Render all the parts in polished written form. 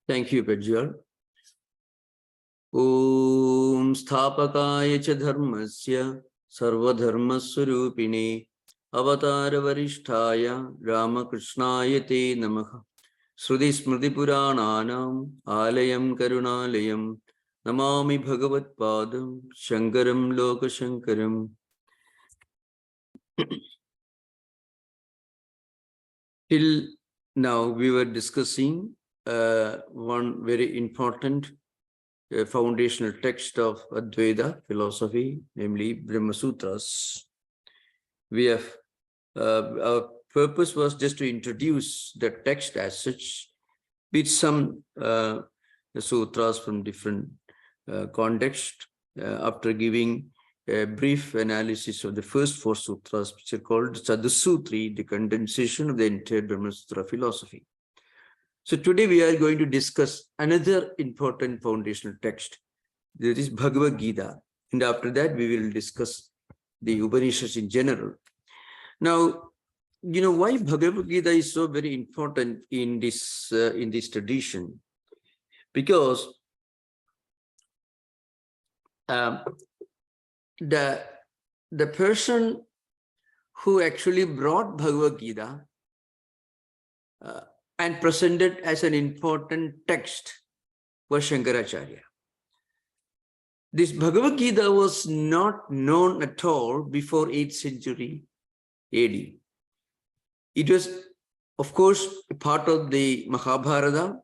Thank you, Pejal. Om Sthapakaya cha dharmasya sarvadharmaswarupine avatara varishtaya Ramakrishnaya te namaha Sruti Smriti Purananam Alayam Karunalayam Namami Bhagavat Padam Shankaram Loka Shankaram. Till now we were discussing one very important foundational text of Advaita philosophy, namely Brahma Sutras. We have our purpose was just to introduce the text as such, with some sutras from different context, after giving a brief analysis of the first four sutras, which are called Chadusutri, the condensation of the entire Brahma Sutra philosophy. So today we are going to discuss another important foundational text, that is Bhagavad Gita, and after that we will discuss the Upanishads in general. Now, you know why Bhagavad Gita is so very important in this tradition? Because the person who actually brought Bhagavad Gita and presented as an important text was Shankaracharya. This Bhagavad Gita was not known at all before 8th century AD. It was, of course, a part of the Mahabharata,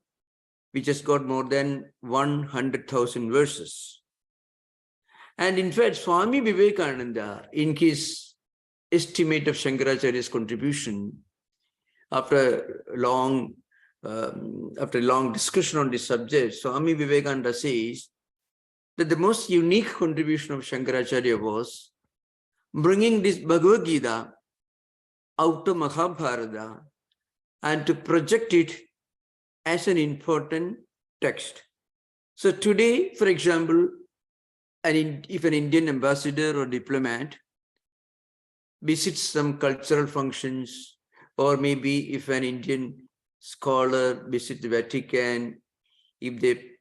which has got more than 100,000 verses. And in fact, Swami Vivekananda, in his estimate of Shankaracharya's contribution, after a long discussion on this subject, Swami Vivekananda says that the most unique contribution of Shankaracharya was bringing this Bhagavad Gita out of Mahabharata and to project it as an important text. So today, for example, if an Indian ambassador or diplomat visits some cultural functions, or maybe if an Indian scholar visits the Vatican, if they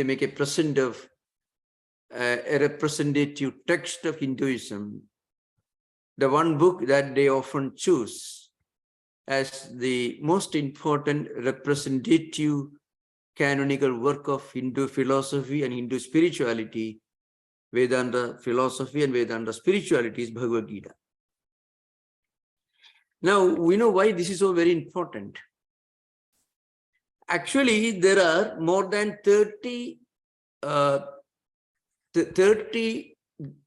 make a present of a representative text of Hinduism, the one book that they often choose as the most important representative canonical work of Hindu philosophy and Hindu spirituality, Vedanta philosophy and Vedanta spirituality, is Bhagavad Gita. Now, we know why this is so very important. Actually, there are more than 30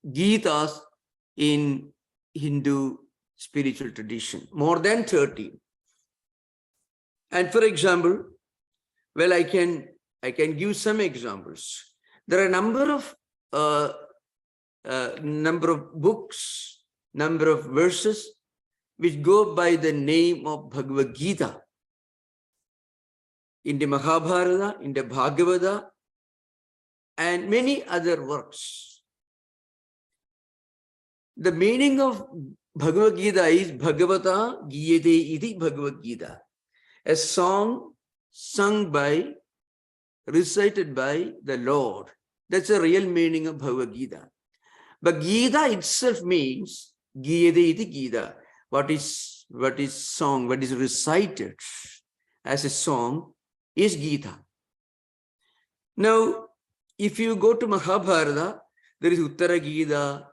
Gitas in Hindu spiritual tradition, more than 30. And for example, well, I can give some examples. There are a number of books, number of verses which go by the name of Bhagavad Gita. In the Mahabharata, in the Bhagavata, and many other works. The meaning of Bhagavad Gita is Bhagavata Giyate iti Bhagavad Gita, a song sung by, recited by the Lord. That's the real meaning of Bhagavad Gita. But Gita itself means Giyate iti Gita. What is song, what is recited as a song is Gita. Now, if you go to Mahabharata, there is Uttara Gita,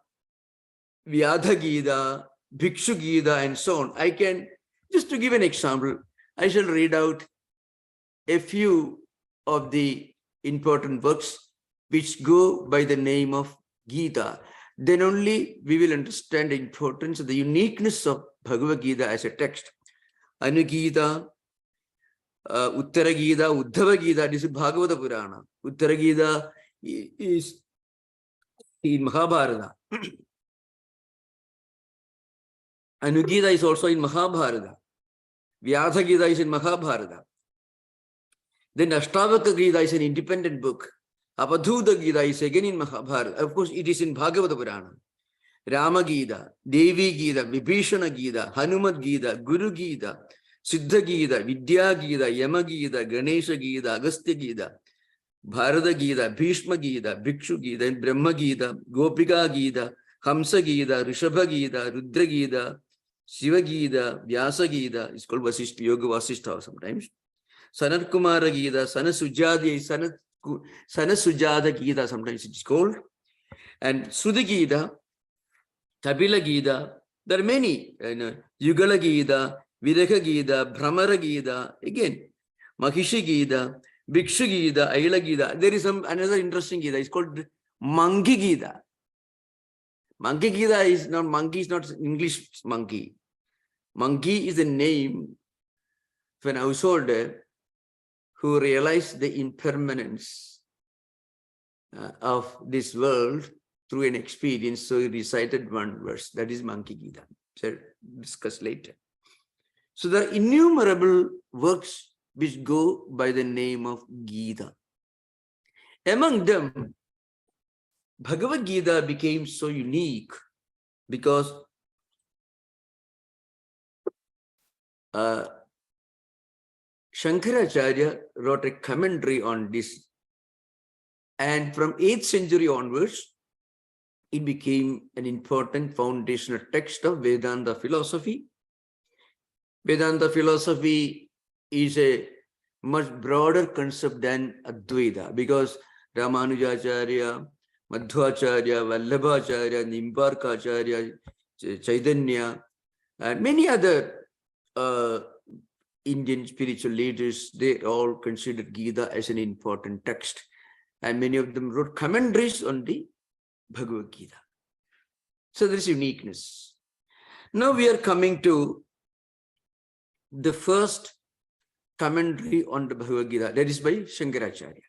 Vyadha Gita, Bhikshu Gita, and so on. I can, just to give an example, I shall read out a few of the important works which go by the name of Gita. Then only we will understand the importance of the uniqueness of Bhagavad Gita as a text. Anugita, Uttara Gita, Uddhava Gita, this is Bhagavata Purana. Uttara Gita is in Mahabharata. Anugita is also in Mahabharata. Vyadha Gita is in Mahabharata. Then Ashtavaka Gita is an independent book. Apadhuta Gita is again in Mahabharata. Of course, it is in Bhagavata Purana. Rama Gita, Devi Gita, Vibhishana Gita, Hanumat Gita, Guru Gita, Siddha Gita, Vidya Gita, Yama Gita, Ganesha Gita, Agastya Gita, Bharata Gita, Bhishma Gita, Bhikshu Gita, Brahma Gita, Gopika Gita, Hamsa Gita, Rishabha Gita, Rudra Gita, Shiva Gita, Vyasa Gita, it's called Vasishta, Yoga Vasishta sometimes. Sanat Kumara Gita, Sanat Sujata Gita, sometimes it's called. And Sudha Gita, Kapila Gita, there are many, Yugala Gita, Viraha Gita, Brahmara Gita, again, Mahishi Gita, Bhikshu Gita, Aila Gita. There is another interesting Gita, it's called Monkey Gita. Monkey Gita is not, monkey is not English monkey. Monkey is a name of an householder who realized the impermanence of this world through an experience. So he recited one verse, that is Monkey Gita. So discuss later. So there are innumerable works which go by the name of Gita. Among them, Bhagavad Gita became so unique because Shankaracharya wrote a commentary on this, and from 8th century onwards, it became an important foundational text of Vedanta philosophy. Vedanta philosophy is a much broader concept than Advaita, because Ramanujacharya, Madhvacharya, Vallabhacharya, Nimbarkacharya, Chaitanya, and many other Indian spiritual leaders, they all considered Gita as an important text. And many of them wrote commentaries on the Bhagavad Gita. So there is uniqueness. Now we are coming to the first commentary on the Bhagavad Gita, that is by Shankaracharya.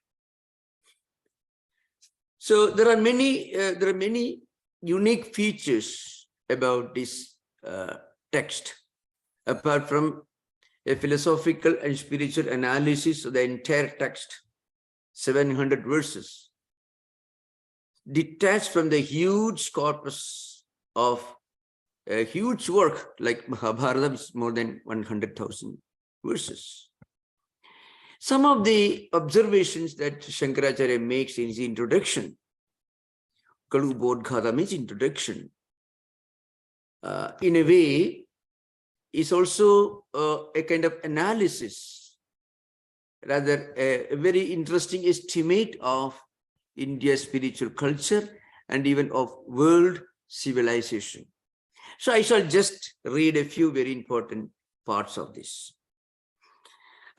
So there are many unique features about this text, apart from a philosophical and spiritual analysis of the entire text, 700 verses, detached from the huge corpus of a huge work like Mahabharata, which is more than 100,000 verses. Some of the observations that Shankaracharya makes in his introduction, Kalu Bodhgata means introduction, in a way, is also a kind of analysis, rather a very interesting estimate of India's spiritual culture and even of world civilization. So I shall just read a few very important parts of this.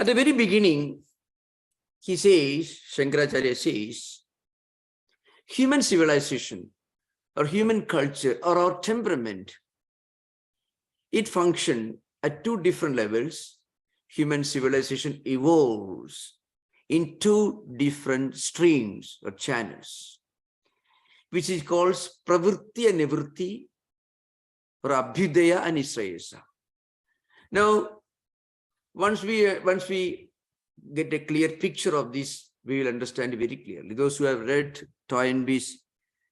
At the very beginning, he says, Shankaracharya says, human civilization or human culture or our temperament, it functions at two different levels. Human civilization evolves in two different streams or channels, which is called pravritti and nivritti, or abhyudaya and nishrayasa. Now, once we get a clear picture of this, we will understand very clearly. Those who have read Toynbee's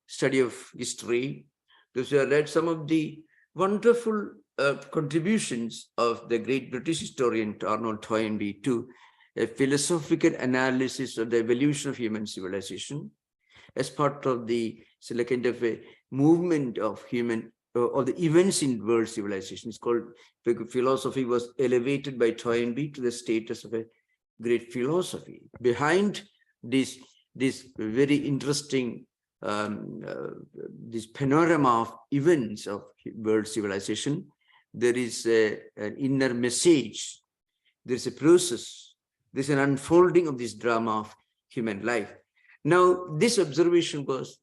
study of history, those who have read some of the wonderful contributions of the great British historian Arnold Toynbee to a philosophical analysis of the evolution of human civilization as part of the kind of a movement of human or the events in world civilization. It's called, philosophy was elevated by Toynbee to the status of a great philosophy. Behind this very interesting this panorama of events of world civilization, there is an inner message, there is a process, there is an unfolding of this drama of human life. Now, this observation was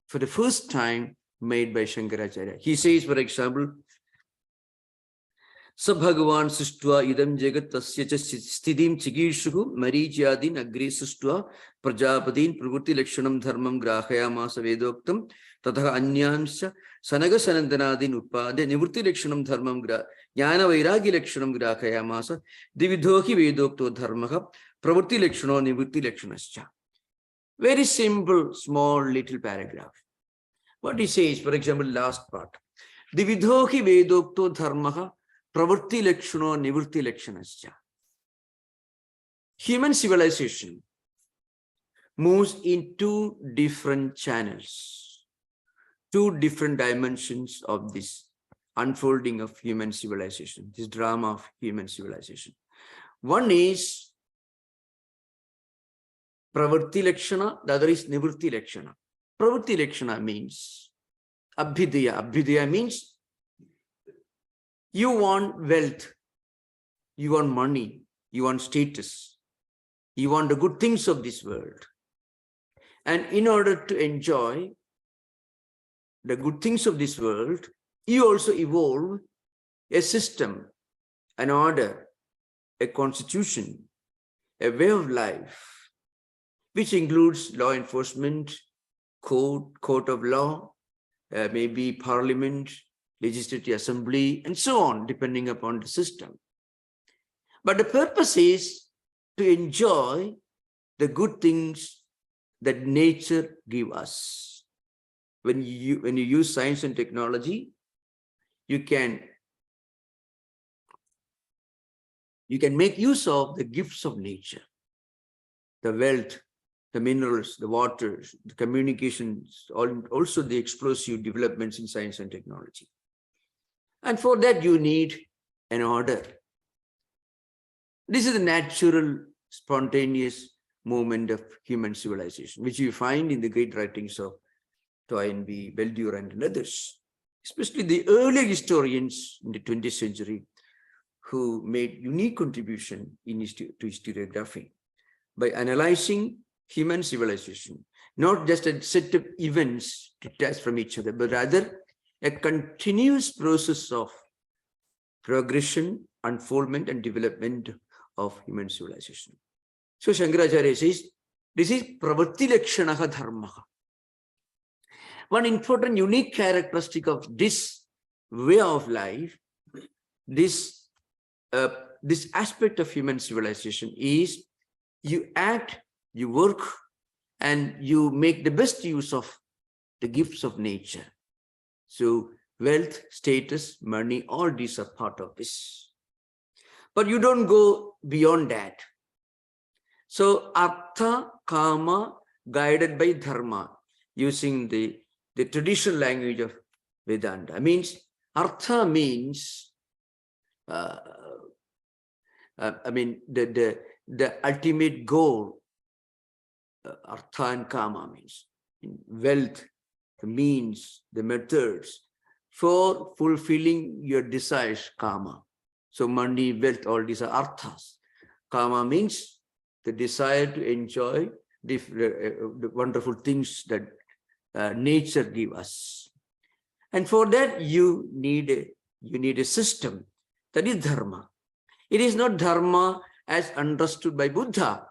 for the first time made by Shankaracharya. He says, for example, Sa Bhagavan Sushtva idam jagat tasya cha sthitim chikishuhu marichadin agri sushtva prajapatin pravritti lakshanam dharmam grahayamasa vedoktam tatha anyansya sanaga sanandanadin utpade nivritti lakshanam dharmam jnana vairagi lakshanam grahayamasa dividhohi vedokto dharmaha pravritti lakshano nivritti lakshanascha. Very simple, small, little paragraph. What he says, for example, last part. Dividhohi vedokto dharmaha pravritti lakshano nivritti lakshanascha. Human civilization moves in two different channels, two different dimensions of this unfolding of human civilization, this drama of human civilization. One is pravritti lakshana, the other is nivritti lakshana. Pravritti lakshana means abhidaya. Abhidaya means you want wealth, you want money, you want status, you want the good things of this world. And in order to enjoy the good things of this world, you also evolve a system, an order, a constitution, a way of life, which includes law enforcement, court of law, maybe parliament, legislative assembly, and so on, depending upon the system. But the purpose is to enjoy the good things that nature gives us. When you use science and technology, you can make use of the gifts of nature, the wealth, the minerals, the waters, the communications, also the explosive developments in science and technology. And for that, you need an order. This is the natural, spontaneous movement of human civilization, which you find in the great writings of Toynbee, Bell-Durant, and others, especially the early historians in the 20th century who made unique contribution to historiography by analyzing human civilization, not just a set of events detached from each other, but rather a continuous process of progression, unfoldment, and development of human civilization. So Shankaracharya says, this is pravritti lakshanaha dharmaha. One important unique characteristic of this way of life, this aspect of human civilization is you act, you work, and you make the best use of the gifts of nature. So wealth, status, money, all these are part of this. But you don't go beyond that. So artha, kama, guided by dharma, using the traditional language of Vedanta. Means artha means the ultimate goal. Artha and kama means wealth, the means, the methods for fulfilling your desires, kama. So money, wealth, all these are arthas. Kama means the desire to enjoy the wonderful things that nature gives us. And for that, you need a system. That is dharma. It is not dharma as understood by Buddha.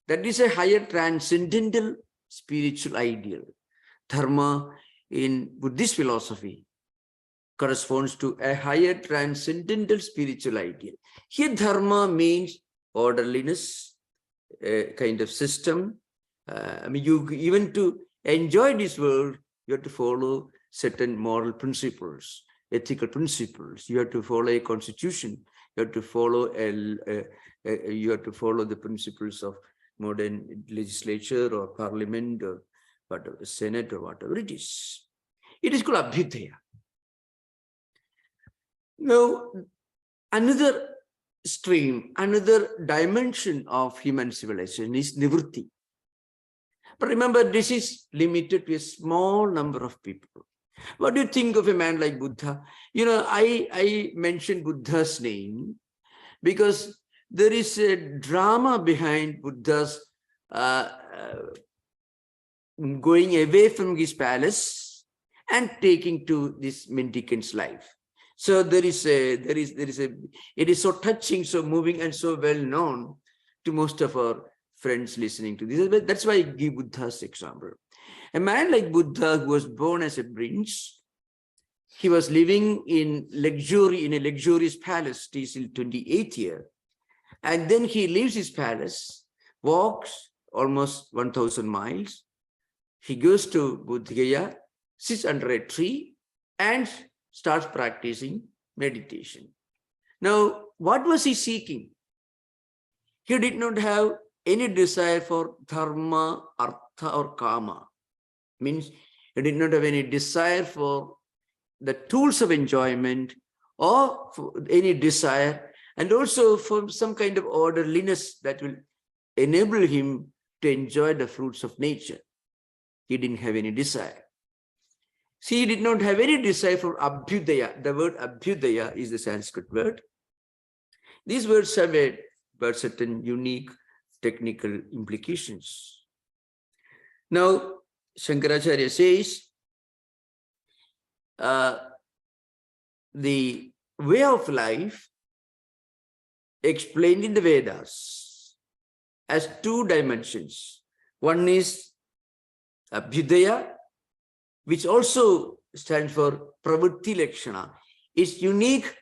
That is a higher transcendental spiritual ideal. Dharma in Buddhist philosophy corresponds to a higher transcendental spiritual ideal. Here, dharma means orderliness, a kind of system. Even to enjoy this world, you have to follow certain moral principles, ethical principles. You have to follow a constitution. You have to follow the principles of modern legislature or parliament or whatever, senate or whatever it is. It is called abhyudaya. Now, another stream, another dimension of human civilization is nivritti. But remember, this is limited to a small number of people. What do you think of a man like Buddha? I mentioned Buddha's name because there is a drama behind Buddha's going away from his palace and taking to this mendicant's life. So it is so touching, so moving, and so well known to most of our friends listening to this. That's why I give Buddha's example. A man like Buddha who was born as a prince, he was living in luxury in a luxurious palace till 28th year. And then he leaves his palace, walks almost 1,000 miles. He goes to Bodh Gaya, sits under a tree, and starts practicing meditation. Now, what was he seeking? He did not have any desire for dharma, artha, or kama. Means he did not have any desire for the tools of enjoyment or for any desire, and also for some kind of orderliness that will enable him to enjoy the fruits of nature. He didn't have any desire. See, he did not have any desire for abhyudaya. The word abhyudaya is the Sanskrit word. These words have certain unique technical implications. Now, Shankaracharya says, the way of life explained in the Vedas has two dimensions. One is abhyudaya, which also stands for pravritti lakshana. Its unique,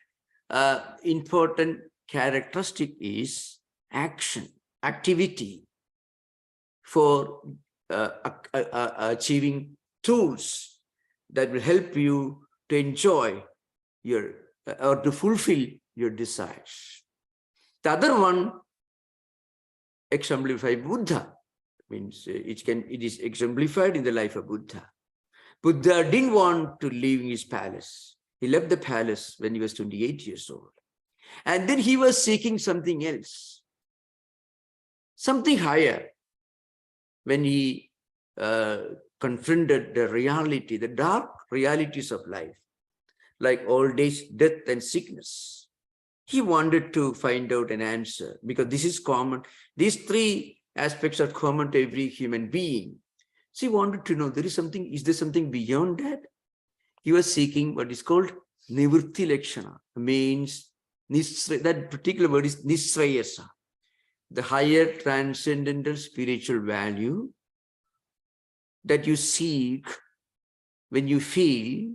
important characteristic is action, activity for achieving tools that will help you to enjoy your, or to fulfill your desires. The other one, exemplified Buddha, means it is exemplified in the life of Buddha. Buddha didn't want to leave his palace. He left the palace when he was 28 years old. And then he was seeking something else, something higher. When he confronted the reality, the dark realities of life, like old age, death, and sickness, he wanted to find out an answer, because this is common. These three aspects are common to every human being. So he wanted to know, is there something beyond that? He was seeking what is called nivritti lakshana, means that particular word is nisrayasa, the higher transcendental spiritual value that you seek when you feel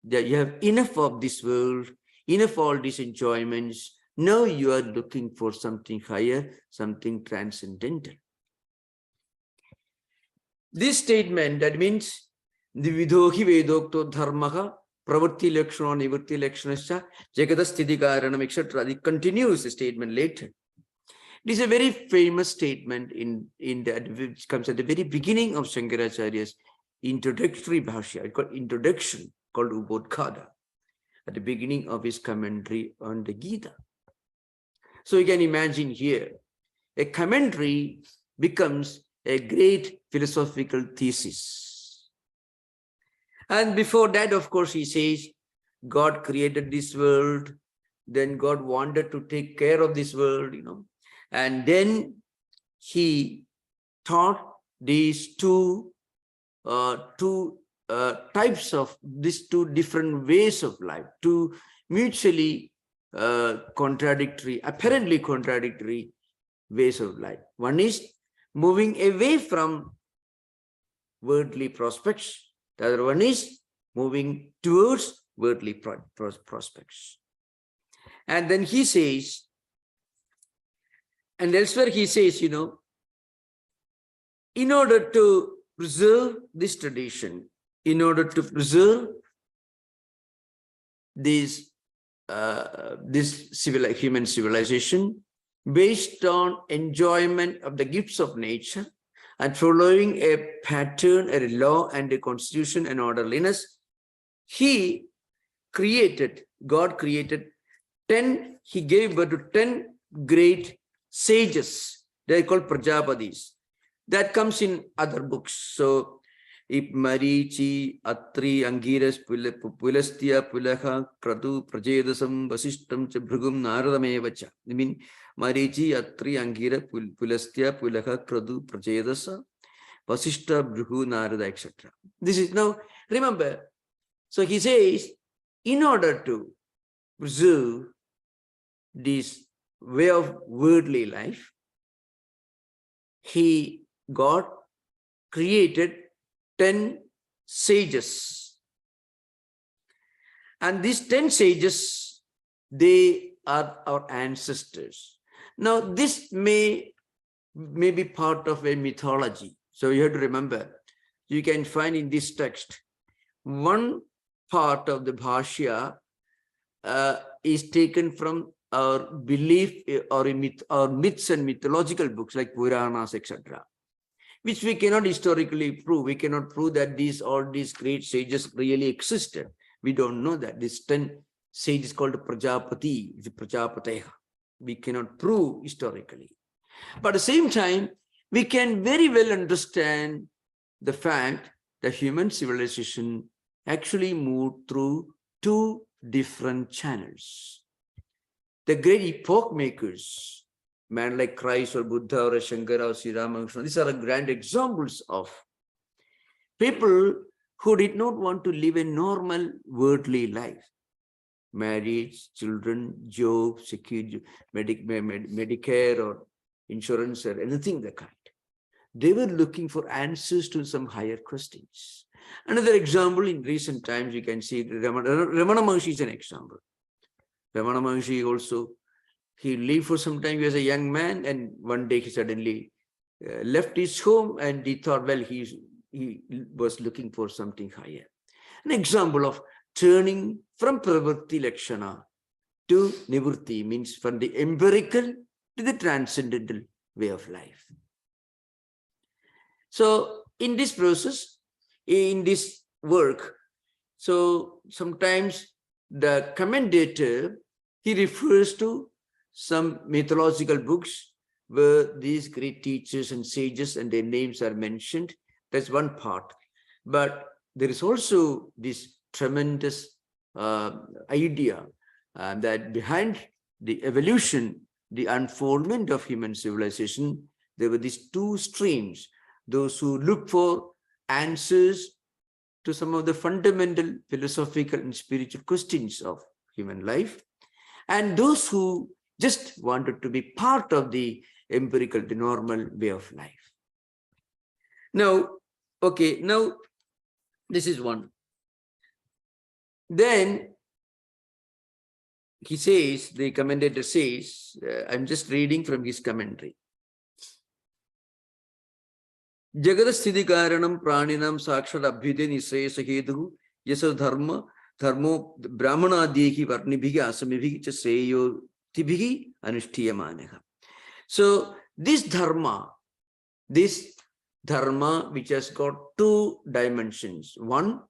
that you have enough of this world, enough all these enjoyments. Now you are looking for something higher, something transcendental. This statement, that means Dividhohi Vedokto Dharmaha Pravritti Lakshana Nivritti Lakshanascha Jagadasthiti Karanam, etc. It continues the statement later. It is a very famous statement which comes at the very beginning of Shankaracharya's introductory bhashya, called introduction, called Ubodhghata, at the beginning of his commentary on the Gita. So you can imagine here, a commentary becomes a great philosophical thesis. And before that, of course, he says, God created this world, then God wanted to take care of this world, and then he taught these two types of, these two different ways of life, two mutually contradictory, apparently contradictory ways of life. One is moving away from worldly prospects. The other one is moving towards worldly prospects. And then he says, and elsewhere he says, in order to preserve this tradition, in order to preserve this human civilization based on enjoyment of the gifts of nature and following a pattern, a law, and a constitution and orderliness, God created 10, he gave birth to 10 great sages. They are called Prajapatis. That comes in other books. So, Marichi, Atri, Angiras, Pulastya, Pulaha, Kratu, Prajedasam, Vasishtam, Bhrugum, Naradamevacha. I mean, Marichi, Atri, Angira, Pulastya, Pulaha, Kratu, Prajedasa, Vasishta, Bhrugu, Narada, etc. This is now, remember, so he says, in order to preserve this way of worldly life, God created 10 sages. And these 10 sages, they are our ancestors. Now, this may be part of a mythology. So you have to remember, you can find in this text, one part of the bhashya is taken from or belief or myths and mythological books like Puranas, etc., which we cannot historically prove. We cannot prove that all these great sages really existed. We don't know that. This 10 sages called Prajapati, the Prajapateha. We cannot prove historically. But at the same time, we can very well understand the fact that human civilization actually moved through two different channels. The great epoch makers, man like Christ or Buddha or Shankara or Sri Ramakrishna, these are grand examples of people who did not want to live a normal worldly life. Marriage, children, job, security, Medicare or insurance or anything the kind. They were looking for answers to some higher questions. Another example in recent times, you can see Ramana Maharshi is an example. Ramana Maharshi also, he lived for some time. He was a young man, and one day he suddenly left his home, and he thought, well, he was looking for something higher. An example of turning from pravritti lakshana to nivritti, means from the empirical to the transcendental way of life. So in this process, in this work, so sometimes the commentator, he refers to some mythological books where these great teachers and sages and their names are mentioned. That's one part. But there is also this tremendous idea that behind the evolution, the unfoldment of human civilization, there were these two streams. Those who look for answers to some of the fundamental philosophical and spiritual questions of human life, and those who just wanted to be part of the empirical, the normal way of life. Now, okay, now this is one. Then he says, the commentator says, I'm just reading from his commentary. Jagadasthiti karanam praninam sakshad abhyude nisreyasa hetu yasa dharma dharmo brahmanadyehi varnibhihi asamibhihi cha sreyo tibhihi anushthiyamaneha. So this dharma which has got two dimensions. One,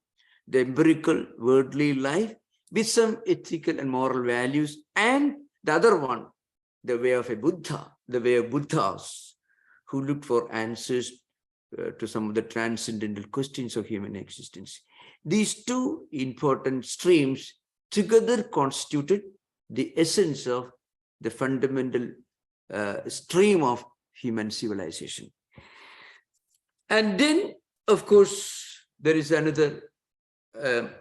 the empirical worldly life with some ethical and moral values, and the other one, the way of a Buddha, the way of Buddhas who look for answers to some of the transcendental questions of human existence. These two important streams together constituted the essence of the fundamental stream of human civilization. And then, of course, there is another, it's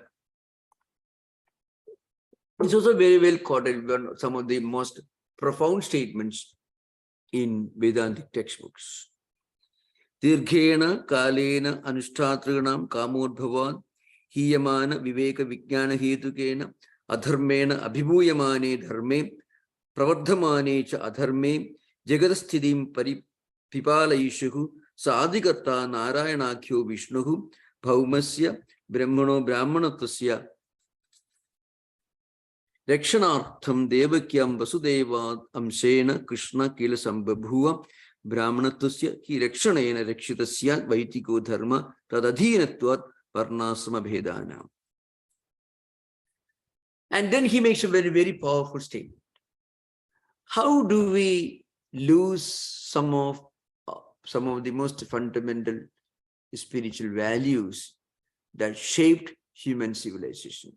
also very well quoted, some of the most profound statements in Vedantic textbooks. Dirghena kalena anushtatranam kamodbhavan hiyamana viveka vijnana hetukena adharmena abhibhuyamane dharme pravardhamane cha adharme jagadasthitim paripalayishuhu sadhikarta narayanakhyo vishnuhu bhaumasya brahmano brahmanatasya rakshanartham devakyam vasudevad amsena krishna kila sambabhuva brahmanatasya ki rakshanena rakshitasya vaitiko dharma tadadhinatvat varnasama bhedana. And then he makes a very, very powerful statement. How do we lose some of the most fundamental spiritual values that shaped human civilization?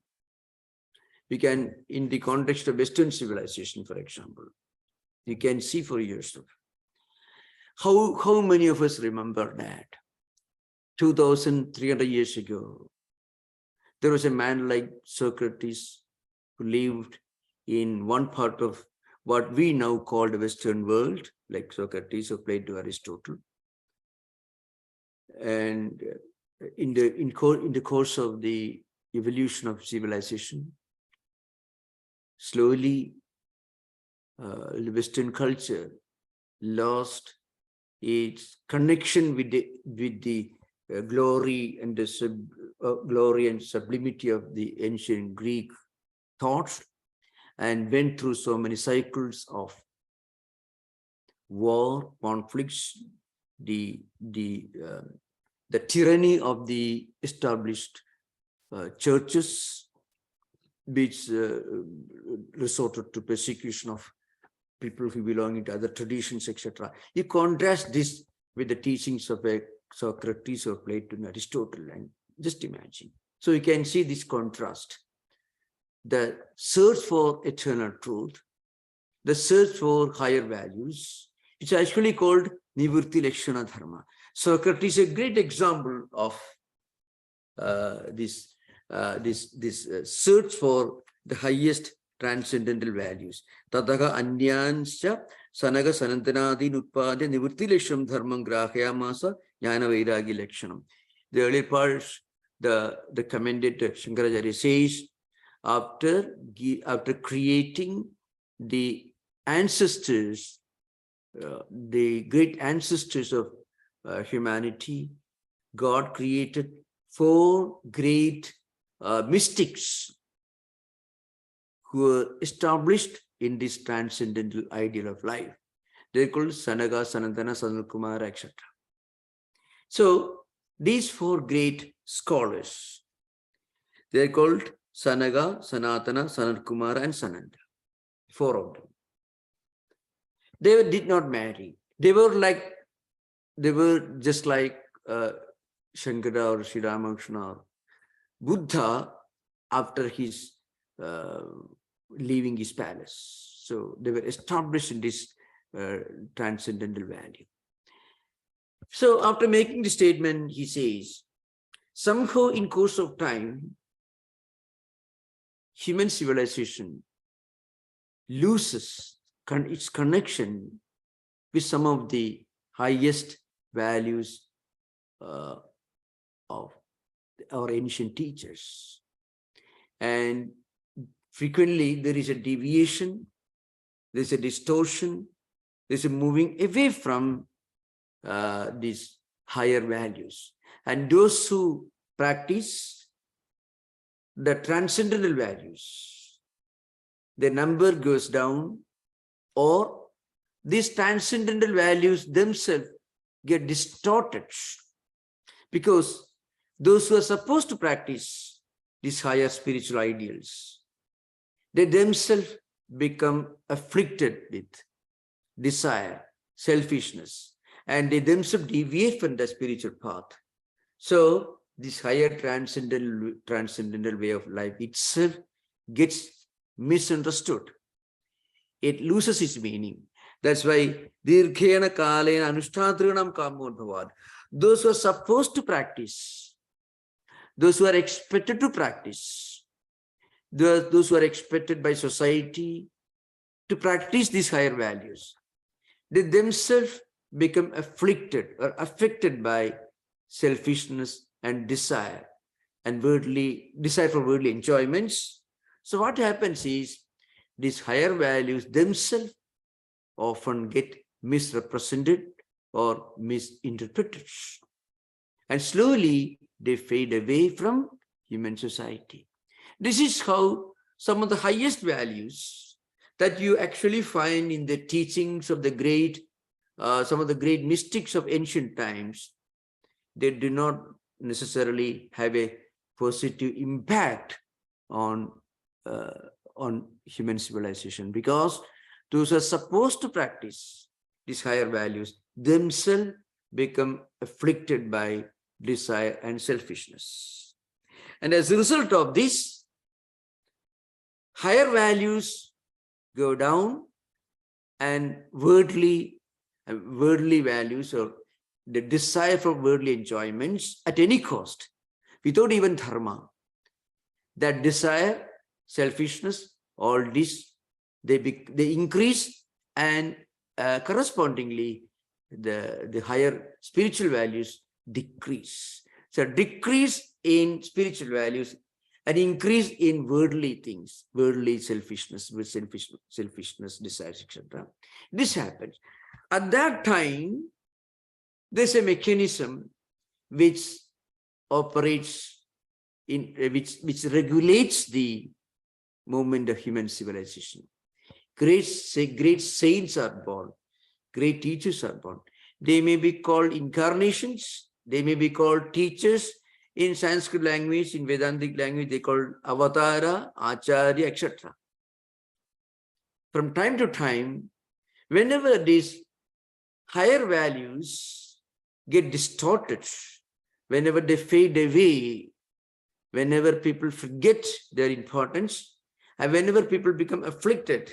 We can, in the context of Western civilization, for example, you can see for yourself. How many of us remember that 2,300 years ago, there was a man like Socrates who lived in one part of what we now call the Western world, like Socrates or Plato, Aristotle. And in the course of the evolution of civilization, slowly the Western culture lost its connection with the glory and the glory and sublimity of the ancient Greek thoughts, and went through so many cycles of war, conflicts, the tyranny of the established churches, which resorted to persecution of people who belong to other traditions, etc. You contrast this with the teachings of Socrates or Plato and Aristotle, and just imagine. So you can see this contrast. The search for eternal truth, the search for higher values, it's actually called Nivritti Lakshana Dharma. Socrates is a great example of this search for the highest transcendental values. Tadaga Anyanscha Sanaga Sanantanadi Nutpade Nivritti Laksham Dharmam Grahayamasa Jnana Vairagi Lakshanam. The early parts, the commended Shankaracharya says, after creating the ancestors, the great ancestors of humanity, God created 4 great mystics who were established in this transcendental ideal of life. They're called Sanaga, Sanatana, Sanatkumara, etc. So these 4 great scholars, they're called Sanaga, Sanatana, Sanatkumara, and Sananda. 4 of them. They did not marry. They were just like Shankara or Sri Ramakrishna or Buddha after his leaving his palace. So they were established in this transcendental value. So after making the statement, he says, somehow in course of time, human civilization loses its connection with some of the highest values of our ancient teachers. And frequently there is a deviation, there's a distortion, there's a moving away from these higher values. And those who practice the transcendental values, the number goes down, or these transcendental values themselves get distorted, because those who are supposed to practice these higher spiritual ideals, they themselves become afflicted with desire, selfishness, and they themselves deviate from the spiritual path. So this higher transcendental way of life itself gets misunderstood. It loses its meaning. That's why Dirghena Kalena Anushtatrinam Kamon Bhavad. Those who are supposed to practice, those who are expected to practice, those who are expected by society to practice these higher values, they themselves become afflicted or affected by selfishness and desire for worldly enjoyments. So what happens is, these higher values themselves often get misrepresented or misinterpreted, and slowly they fade away from human society. This is how some of the highest values that you actually find in the teachings of the great, some of the great mystics of ancient times, they do not necessarily have a positive impact on human civilization, because those who are supposed to practice these higher values themselves become afflicted by desire and selfishness. And as a result of this, higher values go down, and worldly values, or the desire for worldly enjoyments at any cost, without even dharma, that desire, selfishness, all this, they increase, and correspondingly the higher spiritual values decrease. So decrease in spiritual values, an increase in worldly things, worldly selfishness, desires, etc. This happens. At that time, there's a mechanism which operates in which regulates the movement of human civilization. Great saints are born. Great teachers are born. They may be called incarnations. They may be called teachers. In Sanskrit language, in Vedantic language, they call avatara, acharya, etc. From time to time, whenever these higher values get distorted, whenever they fade away, whenever people forget their importance, and whenever people become afflicted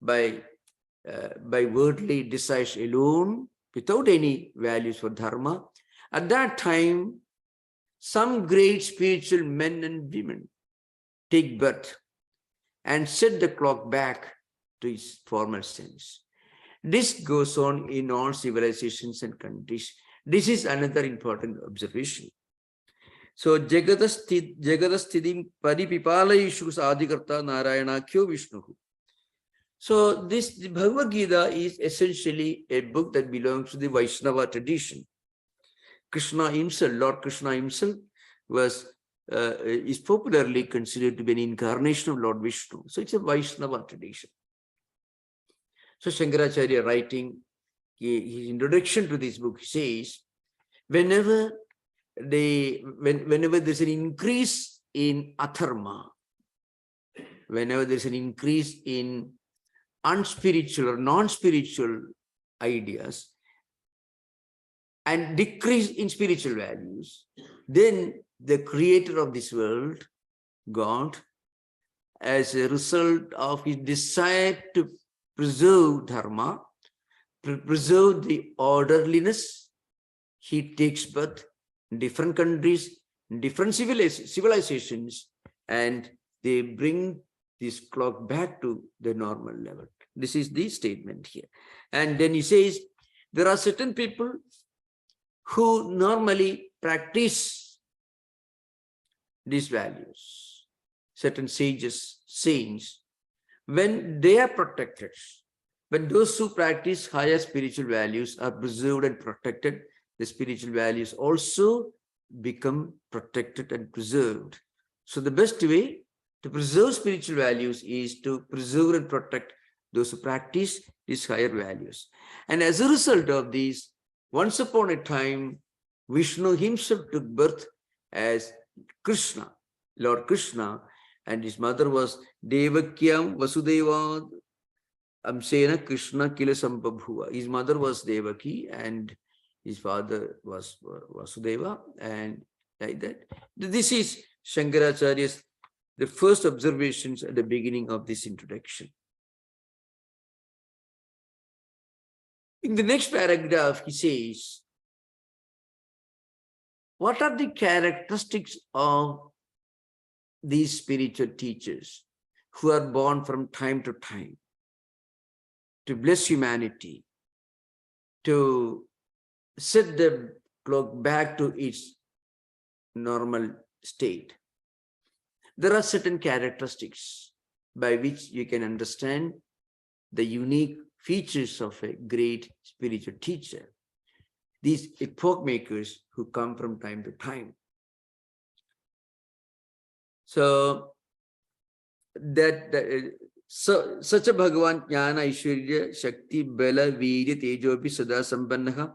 by worldly desires alone, without any values for dharma, at that time, some great spiritual men and women take birth and set the clock back to its former sense. This goes on in all civilizations and countries. This is another important observation. So, Jagadasthidim Paripipalayishu Sadikarta Narayanakyo Vishnuhu. So, this Bhagavad Gita is essentially a book that belongs to the Vaishnava tradition. Krishna himself, Lord Krishna himself, is popularly considered to be an incarnation of Lord Vishnu. So, it's a Vaishnava tradition. So, Shankaracharya writing his introduction to this book, he says, whenever there's an increase in adharma, whenever there's an increase in unspiritual or non-spiritual ideas and decrease in spiritual values, then the creator of this world, God, as a result of his desire to preserve dharma, preserve the orderliness, he takes birth in different countries, in different civilizations, and they bring this clock back to the normal level. This is the statement here. And then he says, there are certain people who normally practice these values, certain sages, saints, when they are protected, when those who practice higher spiritual values are preserved and protected, the spiritual values also become protected and preserved. So the best way to preserve spiritual values is to preserve and protect those who practice these higher values. And as a result of this, once upon a time, Vishnu himself took birth as Krishna, Lord Krishna, and his mother was Devakyam Vasudeva Amsena Krishna Kila Sambhabhuva. His mother was Devaki and his father was Vasudeva, and like that. This is Shankaracharya's the first observations at the beginning of this introduction. In the next paragraph, he says, what are the characteristics of these spiritual teachers who are born from time to time to bless humanity, to set the clock back to its normal state? There are certain characteristics by which you can understand the unique features of a great spiritual teacher. These epoch makers who come from time to time. So such a Bhagavan Jnana Aishwarya Shakti Bala Virya Tejopi Sada Sampannaha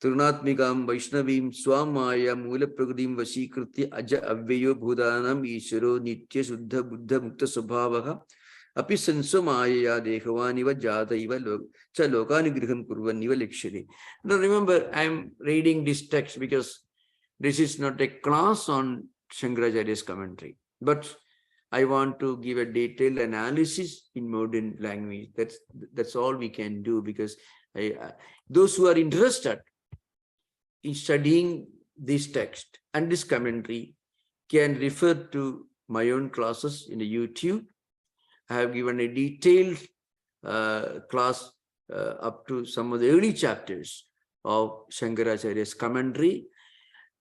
Trunatmikam Vaishnavim Swamaya Mula Pragadim Vashikritya Aja Avyayo Bhudanam Isharo Nitya Suddha Buddha Mukta Subhavaha Api Sansomaya Dekhavaniva Jata Iva Lokanigriham Kurvaniva Lekshari. Now remember, I am reading this text because this is not a class on Shankaracharya's commentary, but I want to give a detailed analysis in modern language. That's all we can do, because those who are interested in studying this text and this commentary can refer to my own classes in the YouTube. I have given a detailed class up to some of the early chapters of Shankaracharya's commentary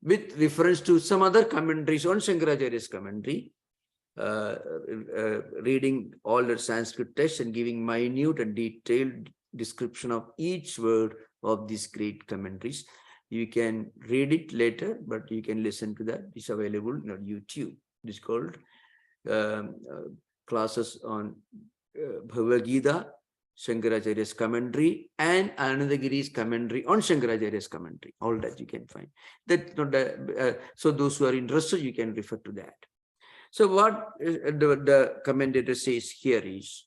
with reference to some other commentaries on Shankaracharya's commentary, reading all the Sanskrit texts and giving minute and detailed description of each word of these great commentaries. You can read it later, but you can listen to that. It's available on YouTube. It's called classes on Bhagavad Gita, Shankaracharya's commentary, and Anandagiri's commentary on Shankaracharya's commentary. All that you can find. That not so those who are interested, you can refer to that. So what the commentator says here is,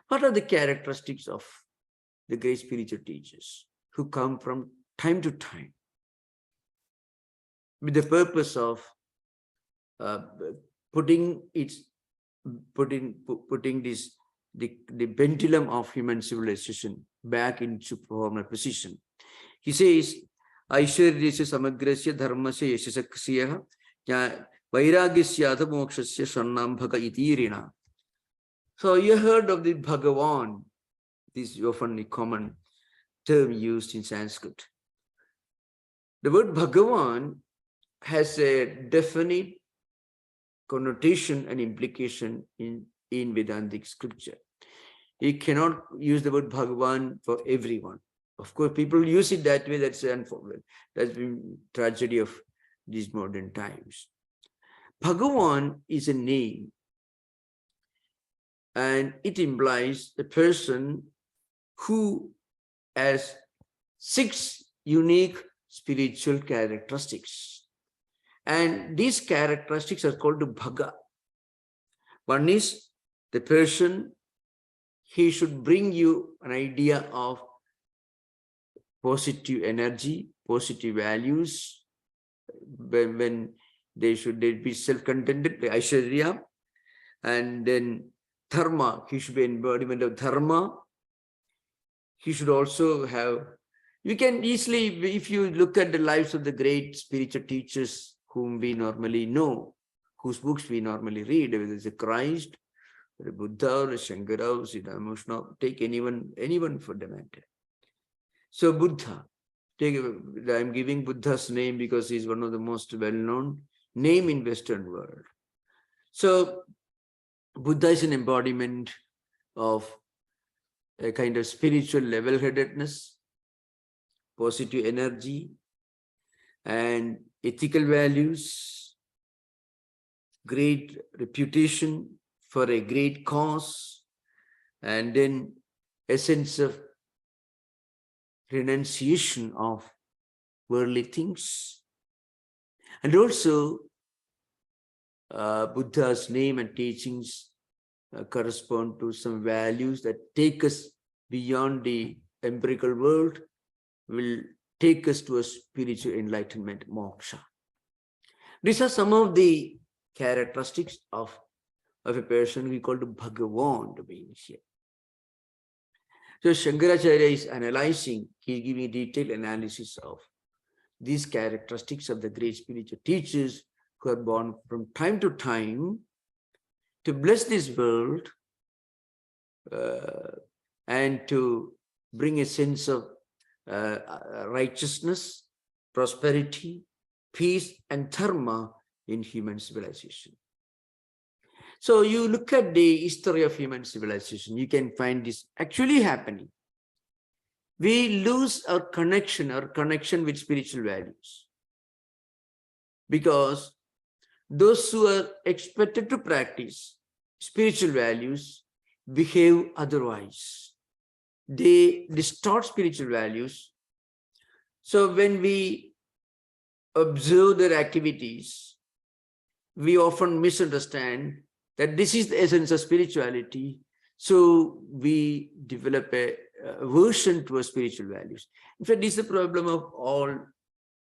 what are the characteristics of the great spiritual teachers who come from time to time with the purpose of putting the pendulum of human civilization back into former position. He says, Aishwaryasya samagrasya dharmasya yashasaksya vairagyasya mokshasya sharnam bhaga itirina. So you heard of the Bhagavan. This is often a common term used in Sanskrit. The word Bhagavan has a definite connotation and implication in Vedantic scripture. You cannot use the word Bhagavan for everyone. Of course, people use it that way. That's unfortunate. That's been tragedy of these modern times. Bhagavan is a name, and it implies a person who has 6 unique spiritual characteristics. And these characteristics are called Bhaga. One is the person, he should bring you an idea of positive energy, positive values, when they be self-contented, Aishwarya, and then Dharma, he should be embodiment of Dharma. He should also have, you can easily, if you look at the lives of the great spiritual teachers whom we normally know, whose books we normally read, whether it's a Christ, or a Buddha, or a Shankara, or Siddhartha, take anyone for the matter. So Buddha, I'm giving Buddha's name because he's one of the most well-known name in Western world. So Buddha is an embodiment of a kind of spiritual level-headedness, positive energy, and ethical values, great reputation for a great cause, and then a sense of renunciation of worldly things. And also, Buddha's name and teachings correspond to some values that take us beyond the empirical world, will take us to a spiritual enlightenment, moksha. These are some of the characteristics of a person we call the Bhagavan, the being here. So Shankaracharya is analyzing, he's giving detailed analysis of these characteristics of the great spiritual teachers who are born from time to time to bless this world and to bring a sense of righteousness, prosperity, peace, and dharma in human civilization. So you look at the history of human civilization, you can find this actually happening. We lose our connection with spiritual values, because those who are expected to practice spiritual values behave otherwise. They distort spiritual values. So when we observe their activities, we often misunderstand that this is the essence of spirituality. So we develop a aversion towards spiritual values. In fact, this is the problem of all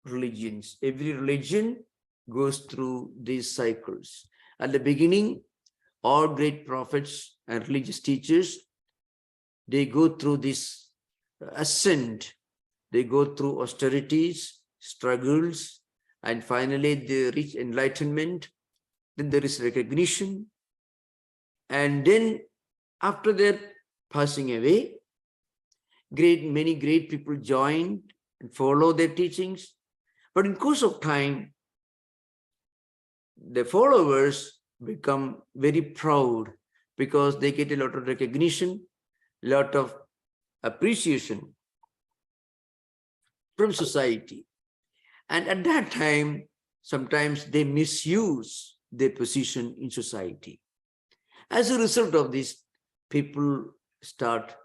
religions. Every religion goes through these cycles. At the beginning, all great prophets and religious teachers, they go through this ascent. They go through austerities, struggles, and finally they reach enlightenment. Then there is recognition. And then after their passing away, many great people join and follow their teachings. But in course of time, the followers become very proud because they get a lot of recognition, a lot of appreciation from society. And at that time, sometimes they misuse their position in society. As a result of this, people start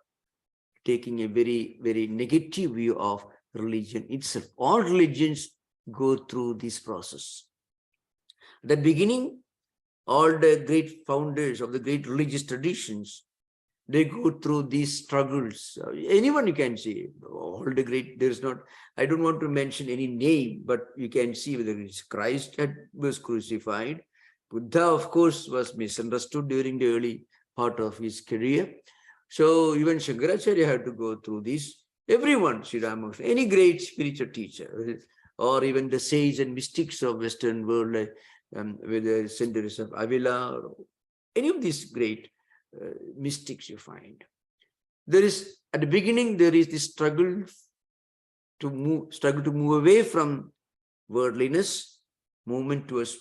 taking a very, very negative view of religion itself. All religions go through this process. At the beginning, all the great founders of the great religious traditions, they go through these struggles. Anyone you can see, all the great, there's not, I don't want to mention any name, but you can see whether it's Christ that was crucified. Buddha, of course, was misunderstood during the early part of his career. So even Shankaracharya had to go through this. Everyone, Sri Ramakrishna, any great spiritual teacher, or even the sages and mystics of Western world, like whether St. Teresa of Avila, or any of these great mystics you find. There is, at the beginning, there is this struggle to move away from worldliness, movement towards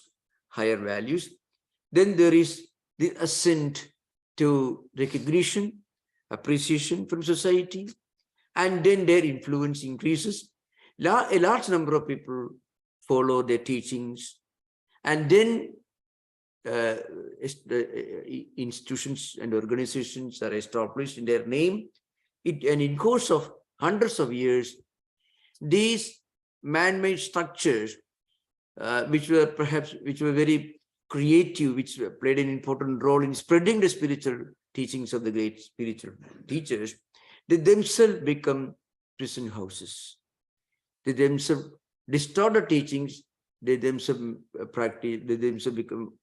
higher values. Then there is the ascent to recognition, appreciation from society, and then their influence increases. A large number of people follow their teachings, and then institutions and organizations are established in their name. And in course of hundreds of years, these man-made structures, which were very creative, which played an important role in spreading the spiritual teachings of the great spiritual teachers, they themselves become prison houses. They themselves distort the teachings. They themselves practice. They themselves become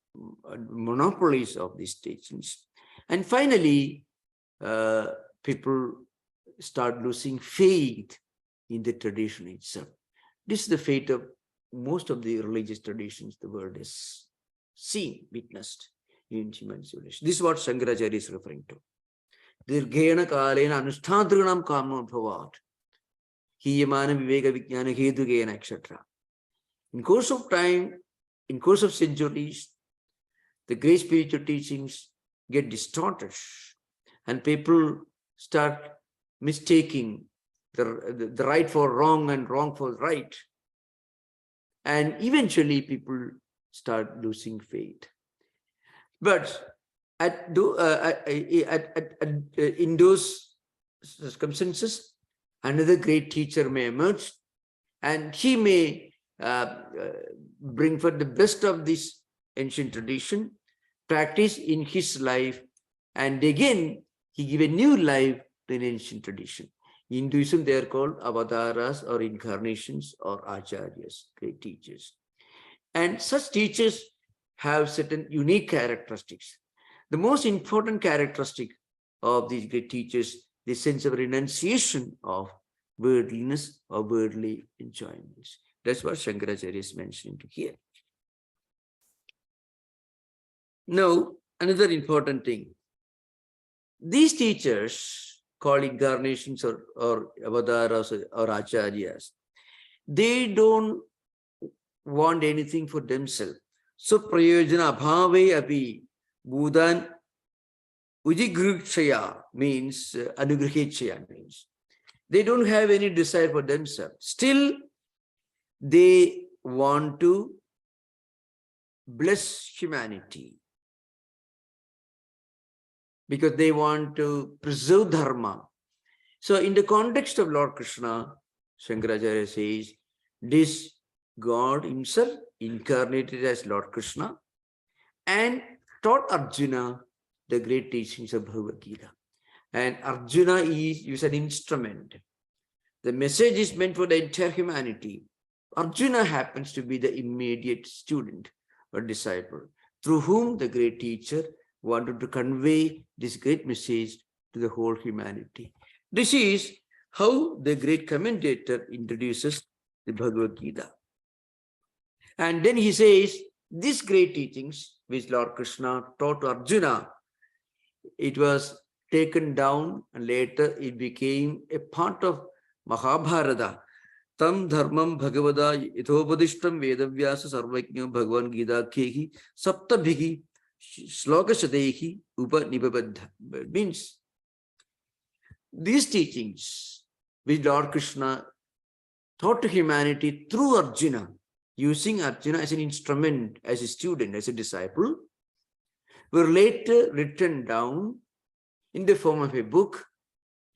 monopolies of these teachings. And finally, people start losing faith in the tradition itself. This is the fate of most of the religious traditions the world has seen, witnessed in human civilization. This is what Shankaracharya is referring to. Dirghena kalena anushtadriganam kamno bhavat. Hiyamana viveka vijnana hedugena, etc. In course of time, in course of centuries, the great spiritual teachings get distorted, and people start mistaking the right for wrong and wrong for right. And eventually people start losing faith. But in those circumstances, another great teacher may emerge, and he may bring forth the best of this ancient tradition, practice in his life, and again he give a new life to an ancient tradition. In Hinduism, they are called avataras or incarnations or acharyas, great teachers. And such teachers have certain unique characteristics. The most important characteristic of these great teachers, the sense of renunciation of worldliness or worldly enjoyments. That's what Shankaracharya is mentioning here. Now, another important thing. These teachers, called incarnations or avataras or acharyas, they don't want anything for themselves. So, prayojana abhave api buddhan ujigruchaya means anugrahechaya means they don't have any desire for themselves. Still, they want to bless humanity, because they want to preserve dharma. So in the context of Lord Krishna, Shankaracharya says, this God himself incarnated as Lord Krishna and taught Arjuna the great teachings of Bhagavad Gita. And Arjuna is an instrument. The message is meant for the entire humanity. Arjuna happens to be the immediate student or disciple through whom the great teacher wanted to convey this great message to the whole humanity. This is how the great commentator introduces the Bhagavad Gita. And then he says, these great teachings which Lord Krishna taught to Arjuna, it was taken down and later it became a part of Mahabharata. Tam dharmam bhagavada yathopadishtam vedavyasa sarvajño bhagavan gita kehi saptabhigi Shloka Shadehi Upanibabadha. Means these teachings which Lord Krishna taught to humanity through Arjuna, using Arjuna as an instrument, as a student, as a disciple, were later written down in the form of a book.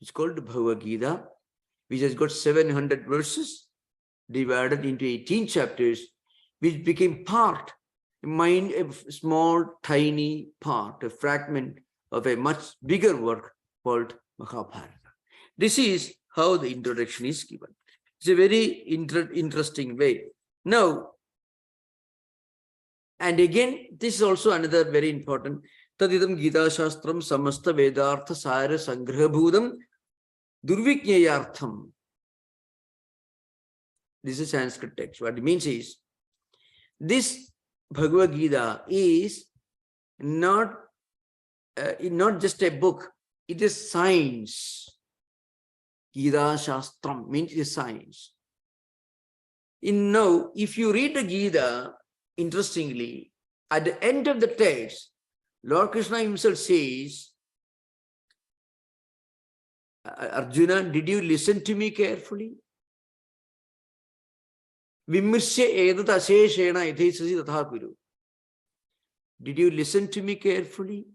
It's called Bhagavad Gita, which has got 700 verses divided into 18 chapters, which became part, a small, tiny part, a fragment of a much bigger work called Mahabharata. This is how the introduction is given. It's a very interesting way. Now, and again, this is also another very important. Tadidam Gita Shastram Samasta Vedartha Sara Sangrahabhudam Durviknyayartham. This is Sanskrit text. What it means is, this Bhagavad Gita is not just a book, it is science. Gita Shastram means it is science. Now, if you read the Gita, interestingly, at the end of the text, Lord Krishna himself says, Arjuna, did you listen to me carefully? Vimursya edat aseshena yatesasi tatha kuru. Did you listen to me carefully?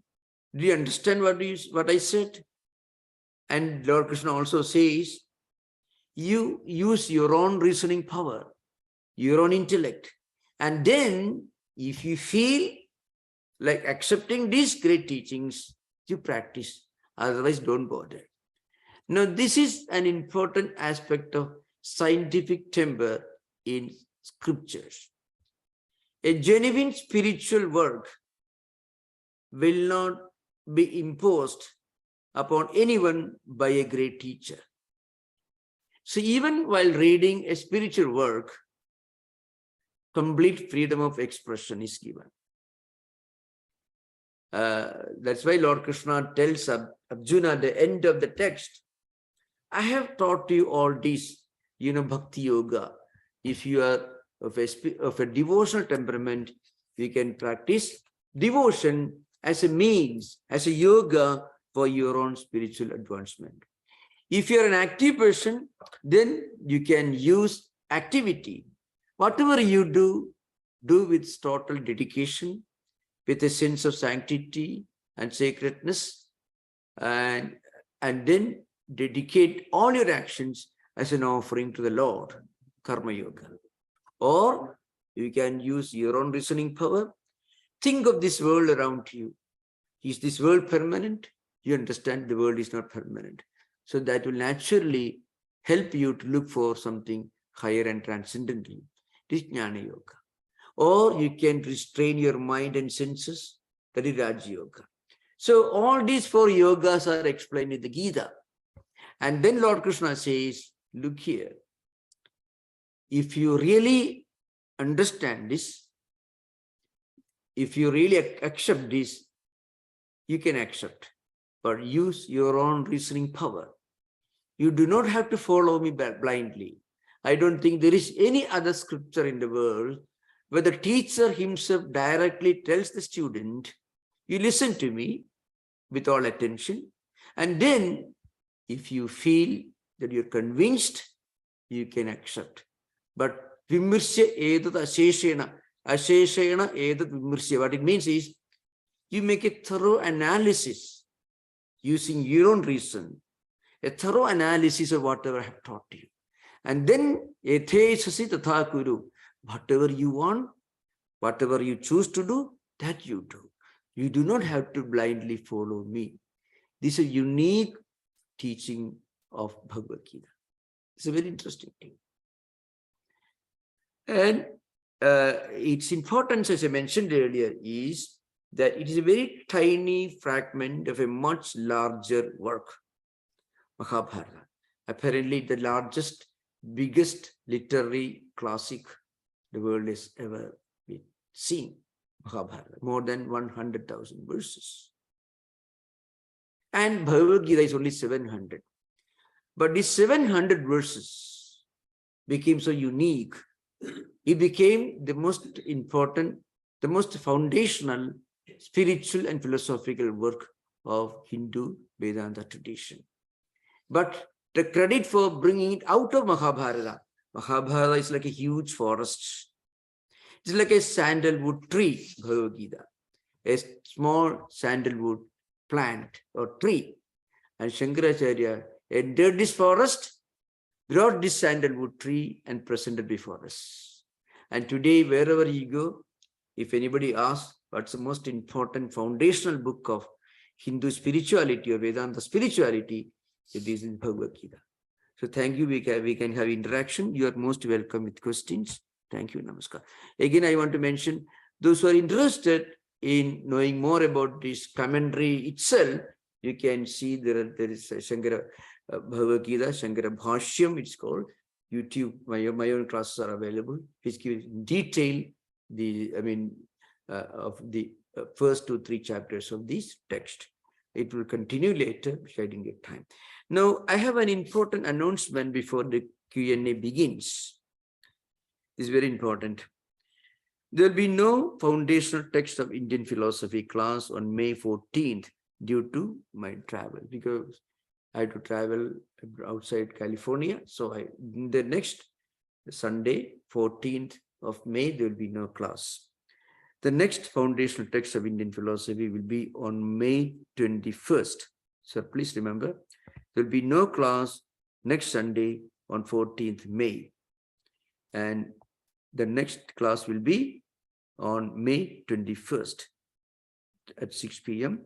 Did you understand what I said? And Lord Krishna also says, you use your own reasoning power, your own intellect. And then, if you feel like accepting these great teachings, you practice. Otherwise, don't bother. Now, this is an important aspect of scientific temper in scriptures. A genuine spiritual work will not be imposed upon anyone by a great teacher. So even while reading a spiritual work, complete freedom of expression is given. That's why Lord Krishna tells Arjuna at the end of the text, I have taught you all this, bhakti yoga. If you are of a devotional temperament, you can practice devotion as a means, as a yoga for your own spiritual advancement. If you're an active person, then you can use activity. Whatever you do with total dedication, with a sense of sanctity and sacredness, and then dedicate all your actions as an offering to the Lord, Karma Yoga. Or you can use your own reasoning power. Think of this world around you. Is this world permanent? You understand the world is not permanent. So that will naturally help you to look for something higher and transcendental. This is Jnana Yoga. Or you can restrain your mind and senses. That is Raj Yoga. So all these four yogas are explained in the Gita. And then Lord Krishna says, look here. If you really understand this, if you really accept this, you can accept. But use your own reasoning power. You do not have to follow me blindly. I don't think there is any other scripture in the world where the teacher himself directly tells the student, you listen to me with all attention. And then if you feel that you're convinced, you can accept. But vimursya edat asheshena edat vimursya. What it means is, you make a thorough analysis using your own reason, a thorough analysis of whatever I have taught you. And then, ethesasi tatha kuru, whatever you want, whatever you choose to do, that you do. You do not have to blindly follow me. This is a unique teaching of Bhagavad Gita. It's a very interesting thing. And its importance, as I mentioned earlier, is that it is a very tiny fragment of a much larger work, Mahabharata. Apparently the largest, biggest literary classic the world has ever been seen, Mahabharata, more than 100,000 verses. And Bhagavad Gita is only 700. But these 700 verses became so unique. It became the most important, the most foundational spiritual and philosophical work of Hindu Vedanta tradition. But the credit for bringing it out of Mahabharata, Mahabharata is like a huge forest. It's like a sandalwood tree, Bhagavad Gita. a small sandalwood plant or tree. And Shankaracharya entered this forest, brought this sandalwood tree and presented before us. And today, wherever you go, if anybody asks what's the most important foundational book of Hindu spirituality or Vedanta spirituality, it is in Bhagavad Gita. So thank you. We can have interaction. You are most welcome with questions. Thank you. Namaskar. Again, I want to mention those who are interested in knowing more about this commentary itself, you can see there is a Shankara Bhagavad Gita, Shankara Bhashyam, it's called. YouTube, my own classes are available, which gives detail of the first 2 or 3 chapters of this text. It will continue later, which I didn't get time. Now, I have an important announcement before the Q&A begins. This is very important. There will be no foundational text of Indian philosophy class on May 14th due to my travel, because I had to travel outside California. So the next Sunday, 14th of May, there will be no class. The next foundational text of Indian philosophy will be on May 21st. So please remember, there will be no class next Sunday on 14th May. And the next class will be on May 21st at 6 p.m.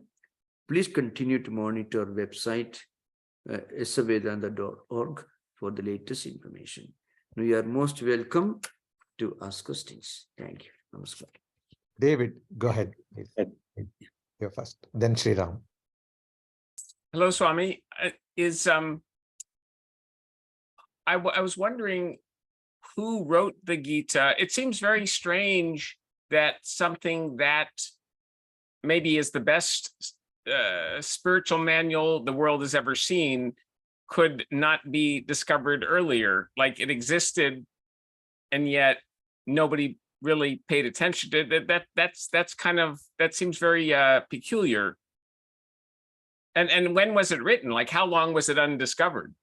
Please continue to monitor our website, savedanta.org, for the latest information. Now, you are most welcome to ask questions. Thank you. Namaskar. David, go ahead. You're first. Then Sri Ram. Hello, Swami. I was wondering who wrote the Gita. It seems very strange that something that maybe is the best spiritual manual the world has ever seen could not be discovered earlier. Like it existed, and yet nobody really paid attention to it. That seems very peculiar. And when was it written? Like how long was it undiscovered?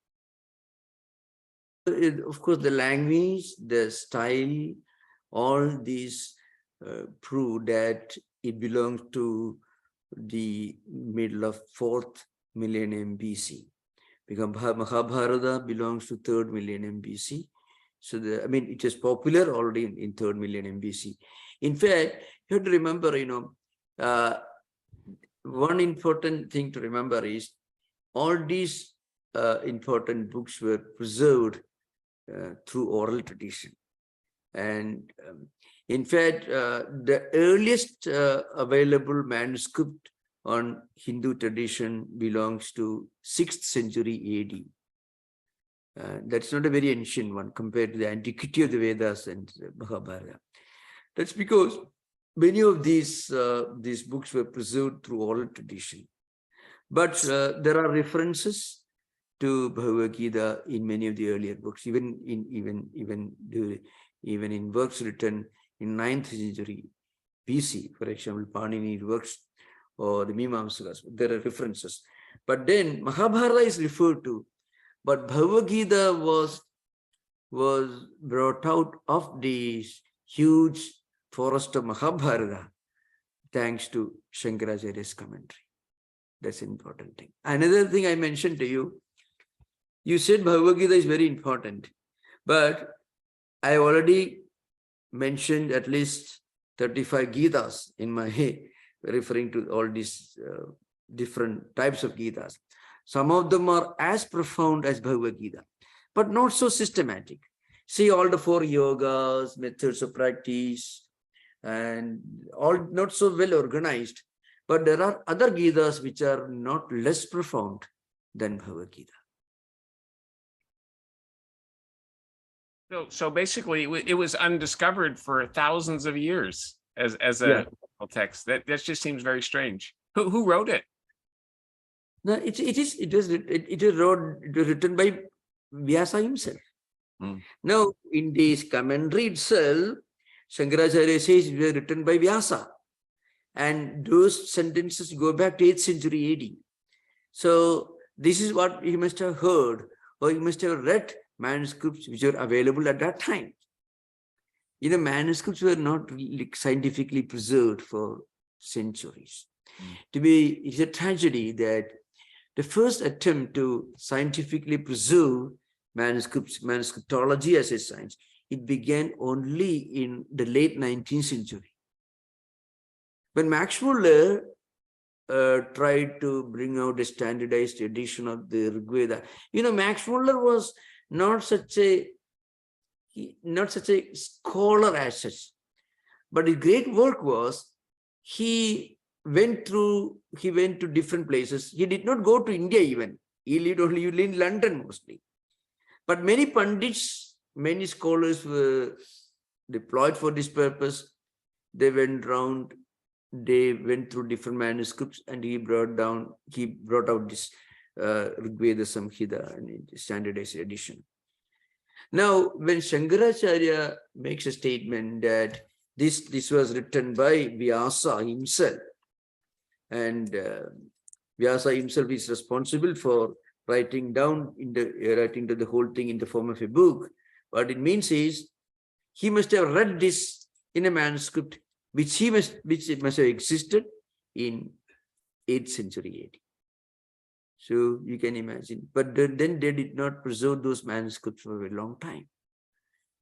Of course, the language, the style, all these prove that it belongs to the middle of 4th millennium BC. Because Mahabharata belongs to 3rd millennium BC. So it is popular already in 3rd millennium BC. In fact, you have to remember, one important thing to remember is all these important books were preserved through oral tradition. And in fact, the earliest available manuscript on Hindu tradition belongs to 6th century AD. That's not a very ancient one compared to the antiquity of the Vedas and Mahabharata. That's because many of these books were preserved through oral tradition. But there are references to Bhagavad Gita in many of the earlier books, even in works written in 9th century BC, for example, Panini works or the Mimamsakas. There are references. But then Mahabharata is referred to, but Bhagavad Gita was brought out of the huge forest of Mahabharata thanks to Shankaracharya's commentary. That's an important thing. Another thing I mentioned to you, you said Bhagavad Gita is very important, but I already mentioned at least 35 Gitas in my head, referring to all these different types of Gitas. Some of them are as profound as Bhagavad Gita, but not so systematic. See all the 4 yogas, methods of practice, and all not so well organized. But there are other Gitas which are not less profound than Bhagavad Gita. So basically, it was undiscovered for thousands of years as a text. That just seems very strange. Who wrote it? No, it was written by Vyasa himself. Now, in this commentary itself, Shankaracharya says it was written by Vyasa, and those sentences go back to 8th century AD. So this is what he must have heard, or he must have read manuscripts which were available at that time. Manuscripts were not scientifically preserved for centuries. It's a tragedy that the first attempt to scientifically preserve manuscriptology as a science, it began only in the late 19th century. When Max Muller tried to bring out a standardized edition of the Rig Veda, Max Muller was not such a scholar as such, but his great work was he went to different places. He did not go to India even. He lived in London mostly. But many pundits, many scholars were deployed for this purpose. They went around, they went through different manuscripts, and he brought out this Rig Veda Samhita and standardized edition. Now, when Shankaracharya makes a statement that this was written by Vyasa himself, and Vyasa himself is responsible for writing to the whole thing in the form of a book. What it means is he must have read this in a manuscript which must have existed in 8th century AD. So you can imagine. But then they did not preserve those manuscripts for a very long time.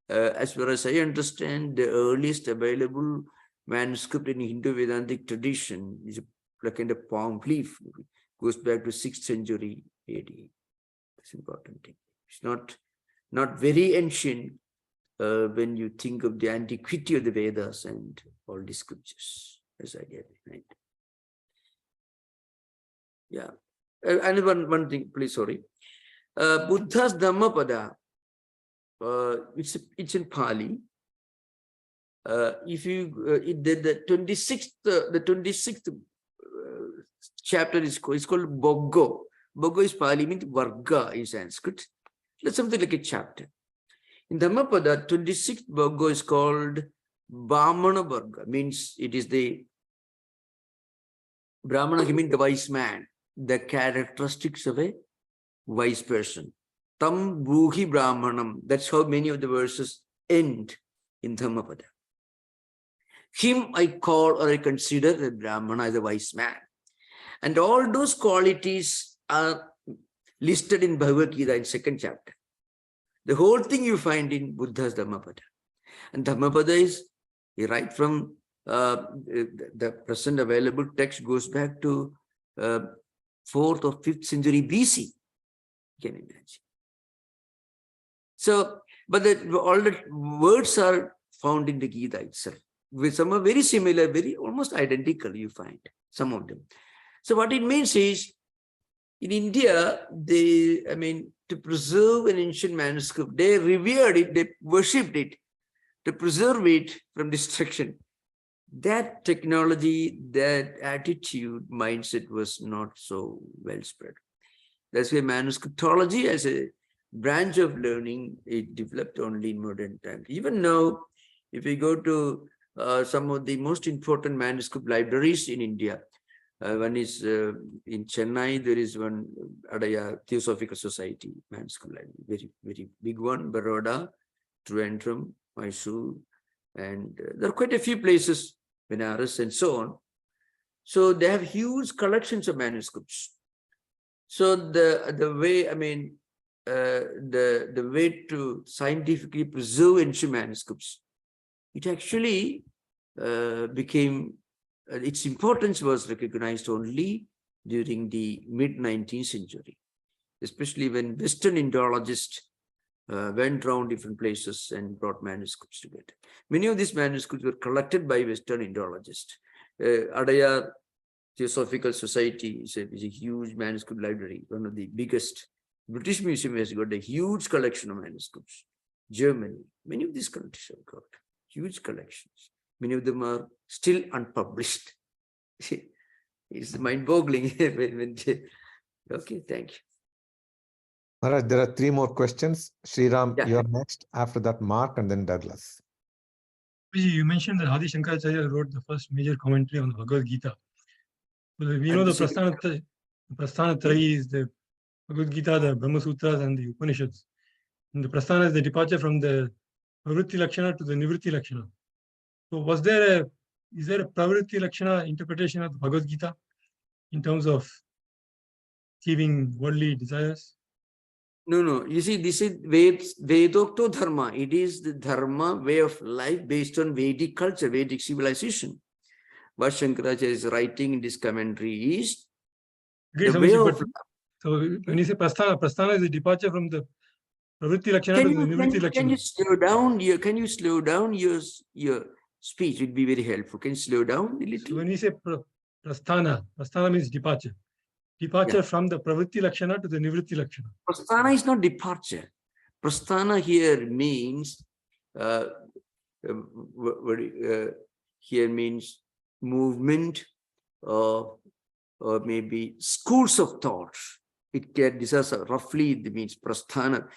As far as I understand, the earliest available manuscript in Hindu Vedantic tradition is a kind of palm leaf. It goes back to 6th century AD. That's important thing. It's not very ancient when you think of the antiquity of the Vedas and all the scriptures, as I get it, right? Yeah. And one thing, please, sorry. Buddha's Dhammapada, it's in Pali. If you the 26th chapter is called Boggo. Boggo is Pali, means Varga in Sanskrit. That's something like a chapter. In Dhammapada, 26th Boggo is called Brahmana Varga, means it is the Brahmana, he means the wise man, the characteristics of a wise person. Tam Bruhi Brahmanam. That's how many of the verses end in Dhammapada. Him I call or I consider the Brahmana as a wise man. And all those qualities are listed in Bhagavad Gita in 2nd chapter. The whole thing you find in Buddha's Dhammapada. And Dhammapada is, right from the present available text goes back to 4th or 5th century BC. You can imagine. So, but all the words are found in the Gita itself. With some are very similar, very almost identical, you find some of them. So what it means is, in India, to preserve an ancient manuscript, they revered it, they worshipped it, to preserve it from destruction. That technology, that attitude, mindset was not so well spread. That's why manuscriptology as a branch of learning, it developed only in modern times. Even now, if we go to some of the most important manuscript libraries in India, one is in Chennai, there is one Adaya Theosophical Society manuscript library, very, very big one, Baroda, Trivandrum, Mysore, and there are quite a few places, Benares and so on. So they have huge collections of manuscripts. So the way, the way to scientifically preserve ancient manuscripts, it actually became, its importance was recognized only during the mid-19th century, especially when Western Indologists went around different places and brought manuscripts together. Many of these manuscripts were collected by Western Indologists. Adaya Theosophical Society is a huge manuscript library, one of the biggest. British Museum has got a huge collection of manuscripts. Germany, many of these countries have got huge collections. Many of them are still unpublished. It's mind-boggling. Okay, thank you. Maharaj, there are 3 more questions. Sriram, Yeah. you're next. After that, Mark, and then Douglas. You mentioned that Adi Shankaracharya wrote the first major commentary on the Bhagavad Gita. Well, we know the Part-30 is the Bhagavad Gita, the Brahma Sutras, and the Upanishads. And the Prasthana is the departure from the Nivritti Lakshana to the Nivritti Lakshana. So was there a is there a Pravritti Lakshana interpretation of the Bhagavad Gita in terms of achieving worldly desires? No, no. You see, this is Vedokto Dharma. It is the Dharma way of life based on Vedic culture, Vedic civilization. What Shankaracharya is writing in this commentary is Agreed, the way Swamiji, of. but so when you say prasthana is a departure from the Pravritti Lakshana to the Nivritti Can Lakshana. you slow down? Can you slow down your speech? It would be very helpful. Can you slow down a So little? when we say prasthana means departure. Departure from the Pravritti Lakshana to the Nivritti Lakshana. Prasthana is not departure. Prasthana here means here means movement or maybe schools of thought. This is roughly it means prasthana.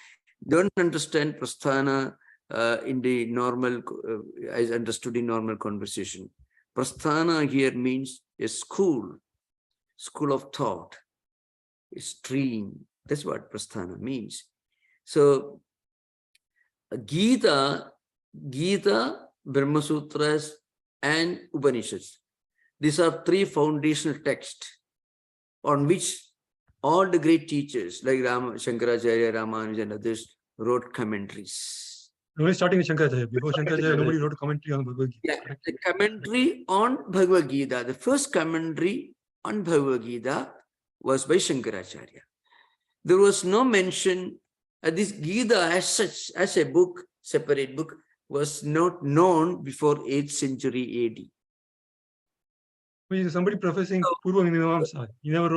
Don't understand prasthana in the normal, as understood in normal conversation. Prasthana here means a school of thought, a stream. That's what prasthana means. So Gita, Brahma Sutras, and Upanishads. These are three foundational texts on which all the great teachers like Shankaracharya, Ramanuja, and others wrote commentaries. Only starting with Shankaracharya. Before Shankaracharya, nobody wrote a commentary on Bhagavad Gita. Yeah, Correct? the commentary on Bhagavad Gita, the first commentary on Bhagavad Gita was by Shankaracharya. There was no mention, this Gita as such, as a book, separate book, was not known before 8th century AD. Somebody professing Purva Mimamsa, he never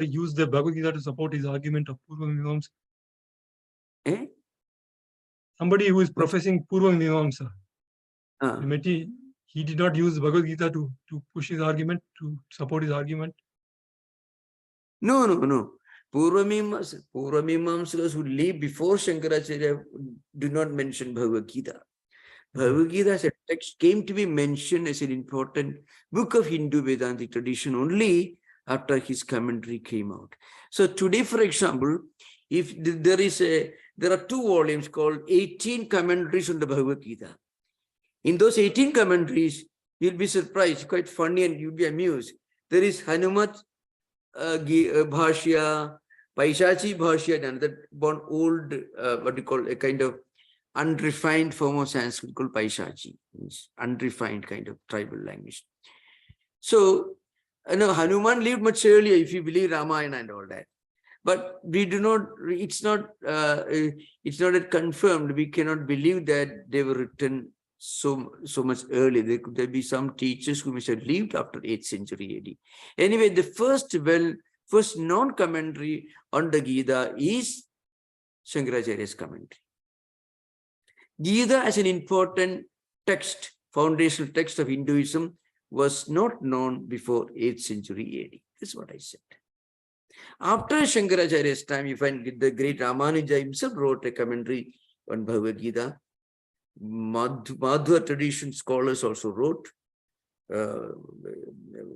used the Bhagavad Gita to support his argument of Purva Mimamsa. Eh? Somebody who is professing Purva Mimamsa, Ah. he did not use the Bhagavad Gita to push his argument, to support his argument. No. Purvamimamsakas who live before Shankaracharya do not mention Bhagavad Gita. Bhagavad Gita as a text came to be mentioned as an important book of Hindu Vedantic tradition only after his commentary came out. So today, for example, if there are 2 volumes called 18 commentaries on the Bhagavad Gita. In those 18 commentaries, you'll be surprised, quite funny, and you'll be amused. There is Hanumat Bhashya, Paishachi Bhashya, and another one old, what you call a kind of unrefined form of Sanskrit called Paishachi, means unrefined kind of tribal language. So, Hanuman lived much earlier if you believe Ramayana and all that. But we do not, it's not yet confirmed. We cannot believe that they were written so much earlier. There could be some teachers who must have lived after 8th century AD. Anyway, the first non-commentary on the Gita is Shankaracharya's commentary. Gita as an important text, foundational text of Hinduism, was not known before 8th century AD. That's what I said. After Shankaracharya's time, you find the great Ramanuja himself wrote a commentary on Bhagavad Gita. Madhva tradition scholars also wrote.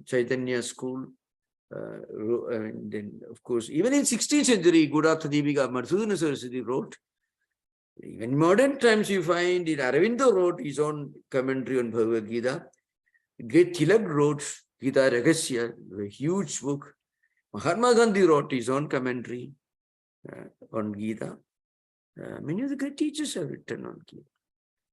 Chaitanya school. And then, of course, even in 16th century, Gudatha Deepika Madhusudana Saraswati wrote. Even modern times, you find in Aravinda wrote his own commentary on Bhagavad Gita. Great Tilak wrote Gita Ragasya, a huge book. Mahatma Gandhi wrote his own commentary on Gita. Many of the great teachers have written on Gita.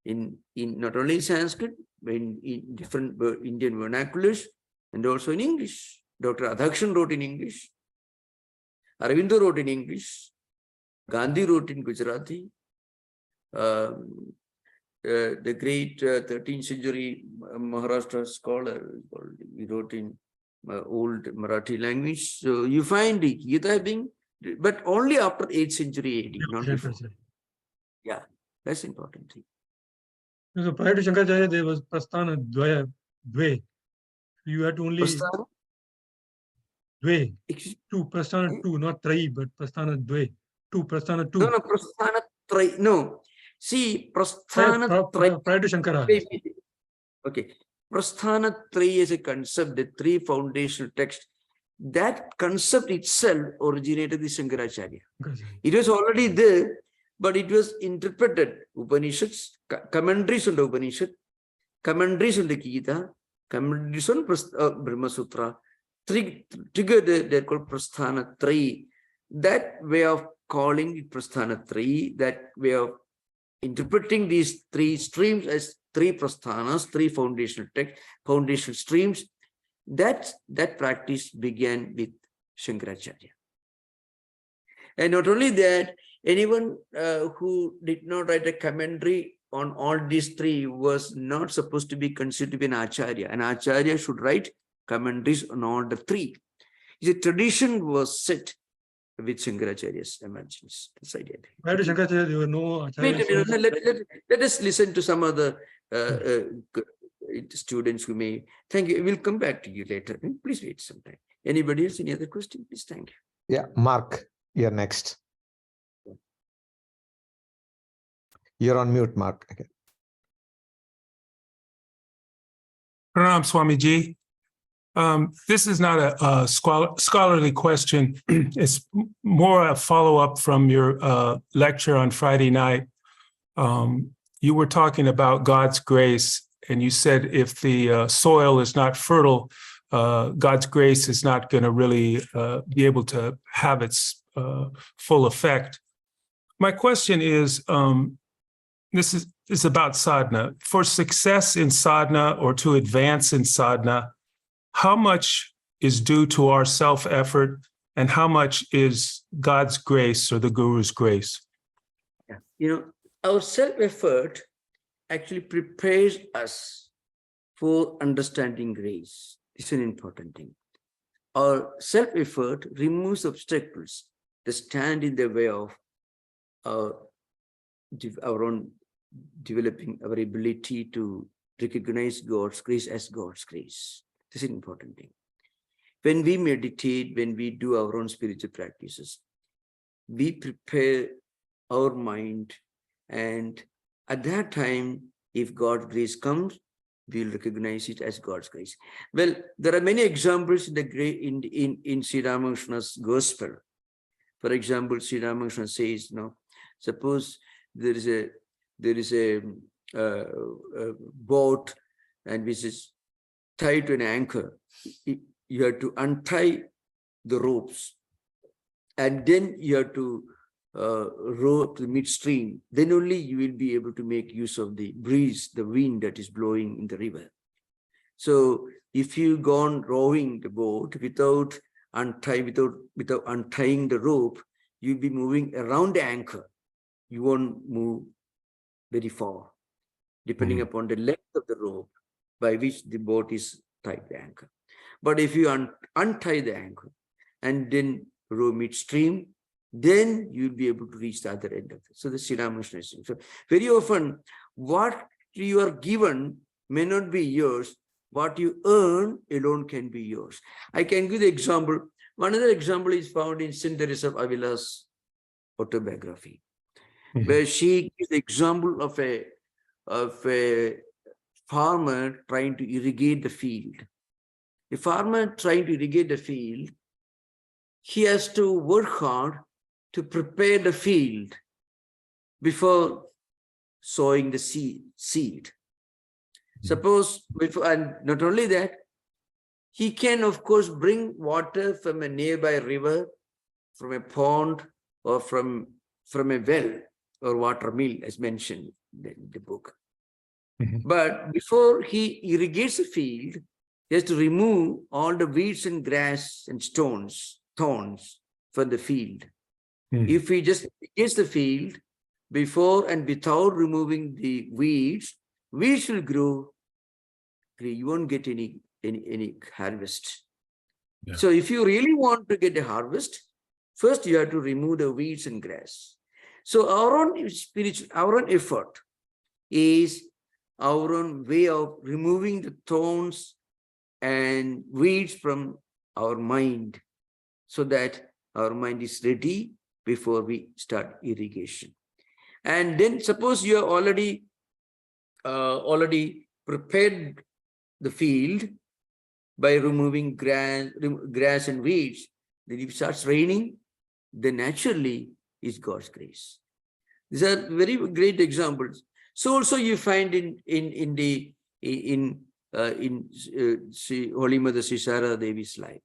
In not only in Sanskrit, but in different Indian vernaculars and also in English. Dr. Adhakshan wrote in English. Aravinda wrote in English. Gandhi wrote in Gujarati. The great 13th century Maharashtra scholar, he wrote in old Marathi language. So you find the Gita being, but only after 8th century AD, not before. Yeah, that's important thing. So prior to Shankaracharya, there was Prasthana Dve. You had to only Prasthana? Dve. 2, Prasthana 2, not Trai, but Prasthana Dve. 2, Prasthana 2. No, Prasthana Trai. No. See, Prasthana Trai. Prior to Shankara. Okay. Prasthana Trai is a concept, the 3 foundational texts. That concept itself originated with Shankaracharya. It was already there, but it was interpreted. Upanishads, commentaries on the Upanishad, commentaries on the Gita, commentaries on Brahma Sutra, together they're called Prasthana-3. That way of calling it Prasthana-3, that way of interpreting these three streams as three prasthanas, three foundational streams, that practice began with Shankaracharya. And not only that, anyone who did not write a commentary on all these three was not supposed to be considered to be an acharya. An acharya should write commentaries on all the three. The tradition was set with Shankaracharya's emergence. This idea. Prior to Shankaracharya, there were no Wait acharyas. a minute, let us listen to some other students who may. Thank you. We'll come back to you later. Please wait some time. Anybody else? Any other question? Please, thank you. Yeah, Mark, you're next. You're on mute, Mark. Okay. Pranam Swamiji. This is not a scholarly question. It's more a follow-up from your lecture on Friday night. You were talking about God's grace, and you said if the soil is not fertile, God's grace is not going to really be able to have its full effect. My question is, this is about sadhana. For success in sadhana or to advance in sadhana, how much is due to our self-effort and how much is God's grace or the Guru's grace? Yeah. You know, our self-effort actually prepares us for understanding grace. It's an important thing. Our self-effort removes obstacles that stand in the way of our own developing our ability to recognize God's grace as God's grace. This is an important thing. When we meditate, when we do our own spiritual practices, we prepare our mind, and at that time, if God's grace comes, we'll recognize it as God's grace. Well, there are many examples in the in Sri Ramakrishna's gospel. For example, Sri Ramakrishna says, suppose there is a boat and which is tied to an anchor. You have to untie the ropes, and then you have to row up to the midstream. Then only you will be able to make use of the breeze, the wind that is blowing in the river. So if you go on rowing the boat without untying the rope, you'll be moving around the anchor. You won't move very far, depending upon the length of the rope by which the boat is tied the anchor. But if you untie the anchor and then row midstream, then you'll be able to reach the other end of it. So the Sri Ramakrishna is saying. So very often, what you are given may not be yours. What you earn alone can be yours. I can give the example. One other example is found in St. Teresa of Avila's autobiography, where she gives the example of a farmer trying to irrigate the field. A farmer trying to irrigate the field, he has to work hard to prepare the field before sowing the seed. Suppose, and not only that, he can, of course, bring water from a nearby river, from a pond, or from a well or water mill, as mentioned in the book. But before he irrigates the field, he has to remove all the weeds and grass and thorns from the field. If he just irrigates the field before and without removing the weeds will grow. You won't get any harvest. Yeah. So if you really want to get a harvest, first you have to remove the weeds and grass. So our own effort is our own way of removing the thorns and weeds from our mind, so that our mind is ready before we start irrigation. And then suppose you have already prepared the field by removing grass and weeds. Then if it starts raining, then naturally is God's grace. These are very great examples. So also you find in the in Holy Mother Sisara Devi's life.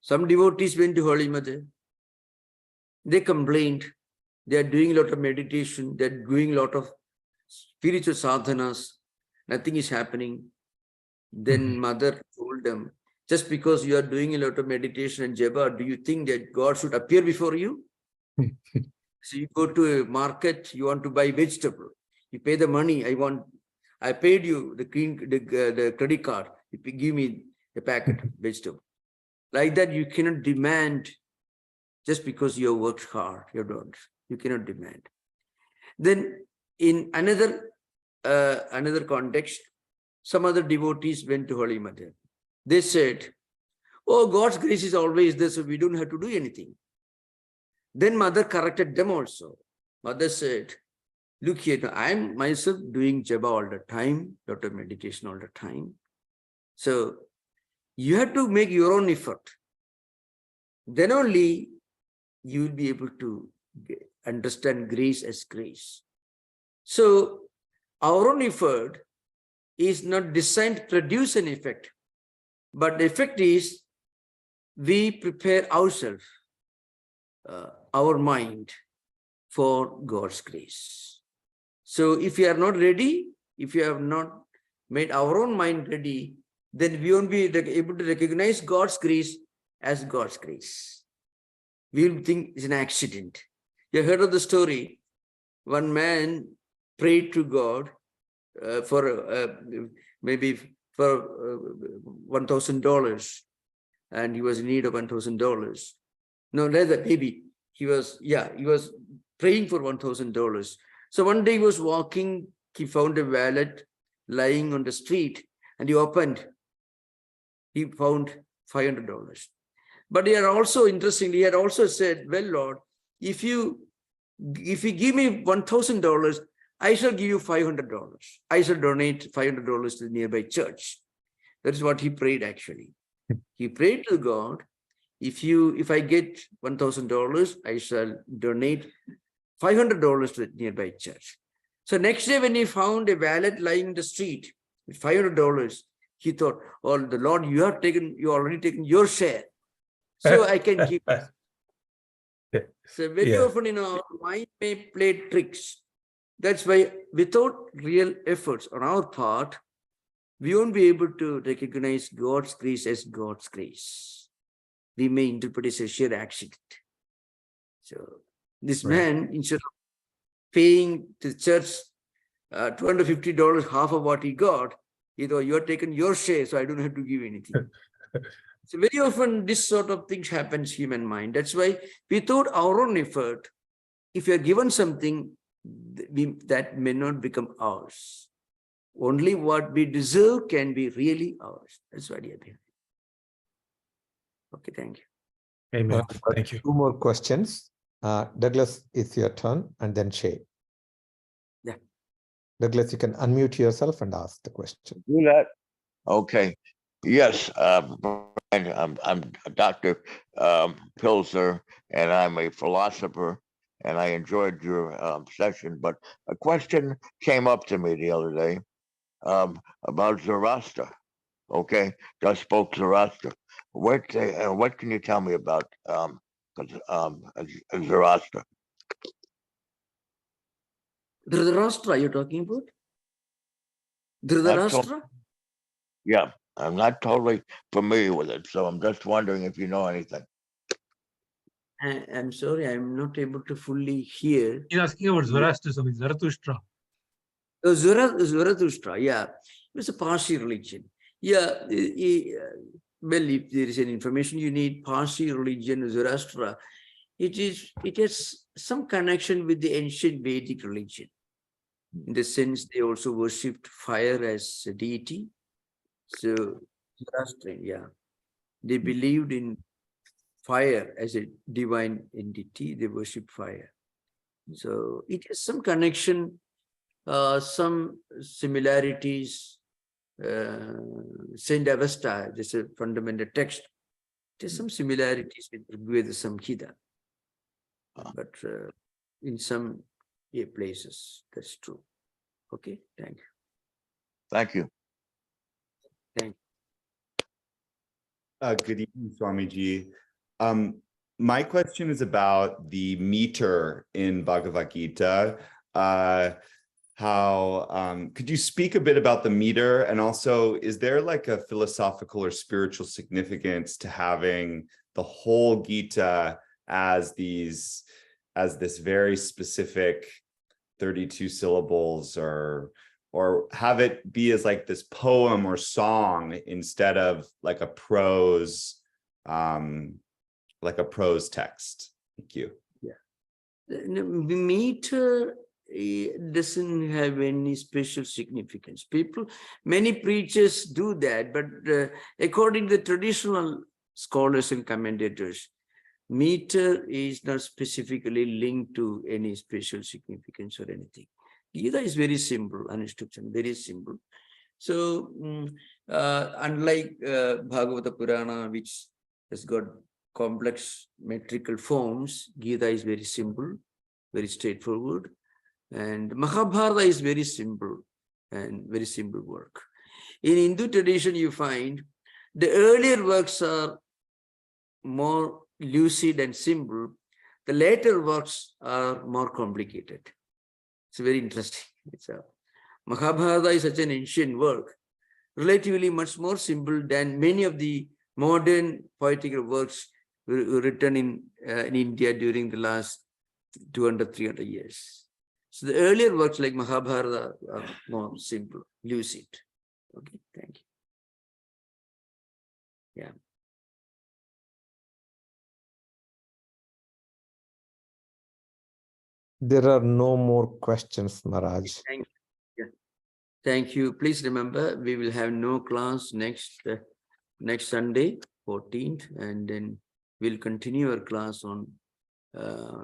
Some devotees went to Holy Mother. They complained. They are doing a lot of meditation. They are doing a lot of spiritual sadhanas. Nothing is happening. Then Mother told them, just because you are doing a lot of meditation and japa, do you think that God should appear before you? So you go to a market, you want to buy vegetable. You pay the money. I paid you the credit card. You give me a packet of vegetable. Like that, you cannot demand just because you have worked hard. You don't. You cannot demand. Then in another context, some other devotees went to Holy Mother. They said, oh, God's grace is always there, so we don't have to do anything. Then Mother corrected them also. Mother said, look here, I'm myself doing japa all the time, lot of meditation all the time. So you have to make your own effort. Then only you will be able to understand grace as grace. So our own effort is not designed to produce an effect, but the effect is we prepare ourselves, our mind for God's grace. So if you are not ready, if you have not made our own mind ready, then we won't be able to recognize God's grace as God's grace. We will think it's an accident. You heard of the story. One man prayed to God for maybe for $1,000, and he was in need of $1,000. No, rather maybe he was praying for $1,000. So one day he was walking, he found a wallet lying on the street, and he opened. He found $500. But he had also, interestingly, he had also said, well, Lord, if you give me $1,000, I shall give you $500. I shall donate $500 to the nearby church. That is what he prayed actually. He prayed to God, if I get $1,000, I shall donate $500 to the nearby church. So next day when he found a wallet lying in the street with $500, he thought, oh, the Lord, you already taken your share. So I can give. So very often, our mind may play tricks. That's why without real efforts on our part, we won't be able to recognize God's grace as God's grace. We may interpret it as a sheer accident. So this man, instead of paying to the church $250, half of what he got, he thought, you are taking your share, so I don't have to give anything. So very often this sort of things happens in human mind. That's why without our own effort, if you are given something, that may not become ours. Only what we deserve can be really ours. That's what you are. Okay, thank you. Amen. Thank you. Two more questions. Douglas, it's your turn, and then Shay. Yeah. Douglas, you can unmute yourself and ask the question. Do that. Okay. Yes. I'm Dr. Pilsner, and I'm a philosopher, and I enjoyed your session. But a question came up to me the other day about Zoroaster. Okay, just spoke Zoroaster. What can you tell me about Zoroaster? Dhritarashtra, you're talking about? Dhritarashtra? Yeah, I'm not totally familiar with it, so I'm just wondering if you know anything. I'm sorry, I'm not able to fully hear. He's asking about Zoroaster, Zarathustra. Oh, Zarathustra, yeah. It was a Parsi religion. Yeah, well, if there is any information you need, Parsi religion, Zoroaster, it has some connection with the ancient Vedic religion. In the sense, they also worshipped fire as a deity. So, Zoroastrian, yeah, they believed in fire as a divine entity. They worship fire. So it has some connection, some similarities. Saint Avesta, this is a fundamental text. There's some similarities with Rigveda Samhita, but in some places that's true. Okay, thank you. Thank you. Thank Good evening, Swamiji. My question is about the meter in Bhagavad Gita. Could you speak a bit about the meter? And also, is there like a philosophical or spiritual significance to having the whole Gita as this very specific 32 syllables, or have it be as like this poem or song instead of like a prose text? Thank you. The meter doesn't have any special significance. Many preachers do that, but according to the traditional scholars and commentators, meter is not specifically linked to any special significance or anything. Gita is very simple, instruction, very simple. So, unlike Bhagavata Purana, which has got complex metrical forms, Gita is very simple, very straightforward. And Mahabharata is very simple and very simple work. In Hindu tradition, you find the earlier works are more lucid and simple. The later works are more complicated. It's very interesting. Mahabharata is such an ancient work, relatively much more simple than many of the modern poetical works written in India during the last 200, 300 years. So the earlier works like Mahabharata are more simple, lucid. Okay, thank you. Yeah. There are no more questions, Maharaj. Thank you. Yeah. Thank you. Please remember, we will have no class next Sunday, 14th, and then we'll continue our class on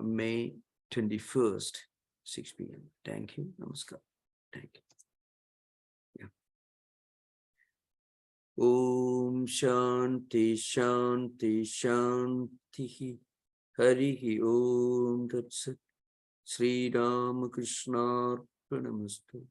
May 21st, 6 p.m. Thank you. Namaskar. Thank you. Yeah. Om Shanti Shanti Shanti Harihi Om Tat Sat Sri Ramakrishna Pranamastu.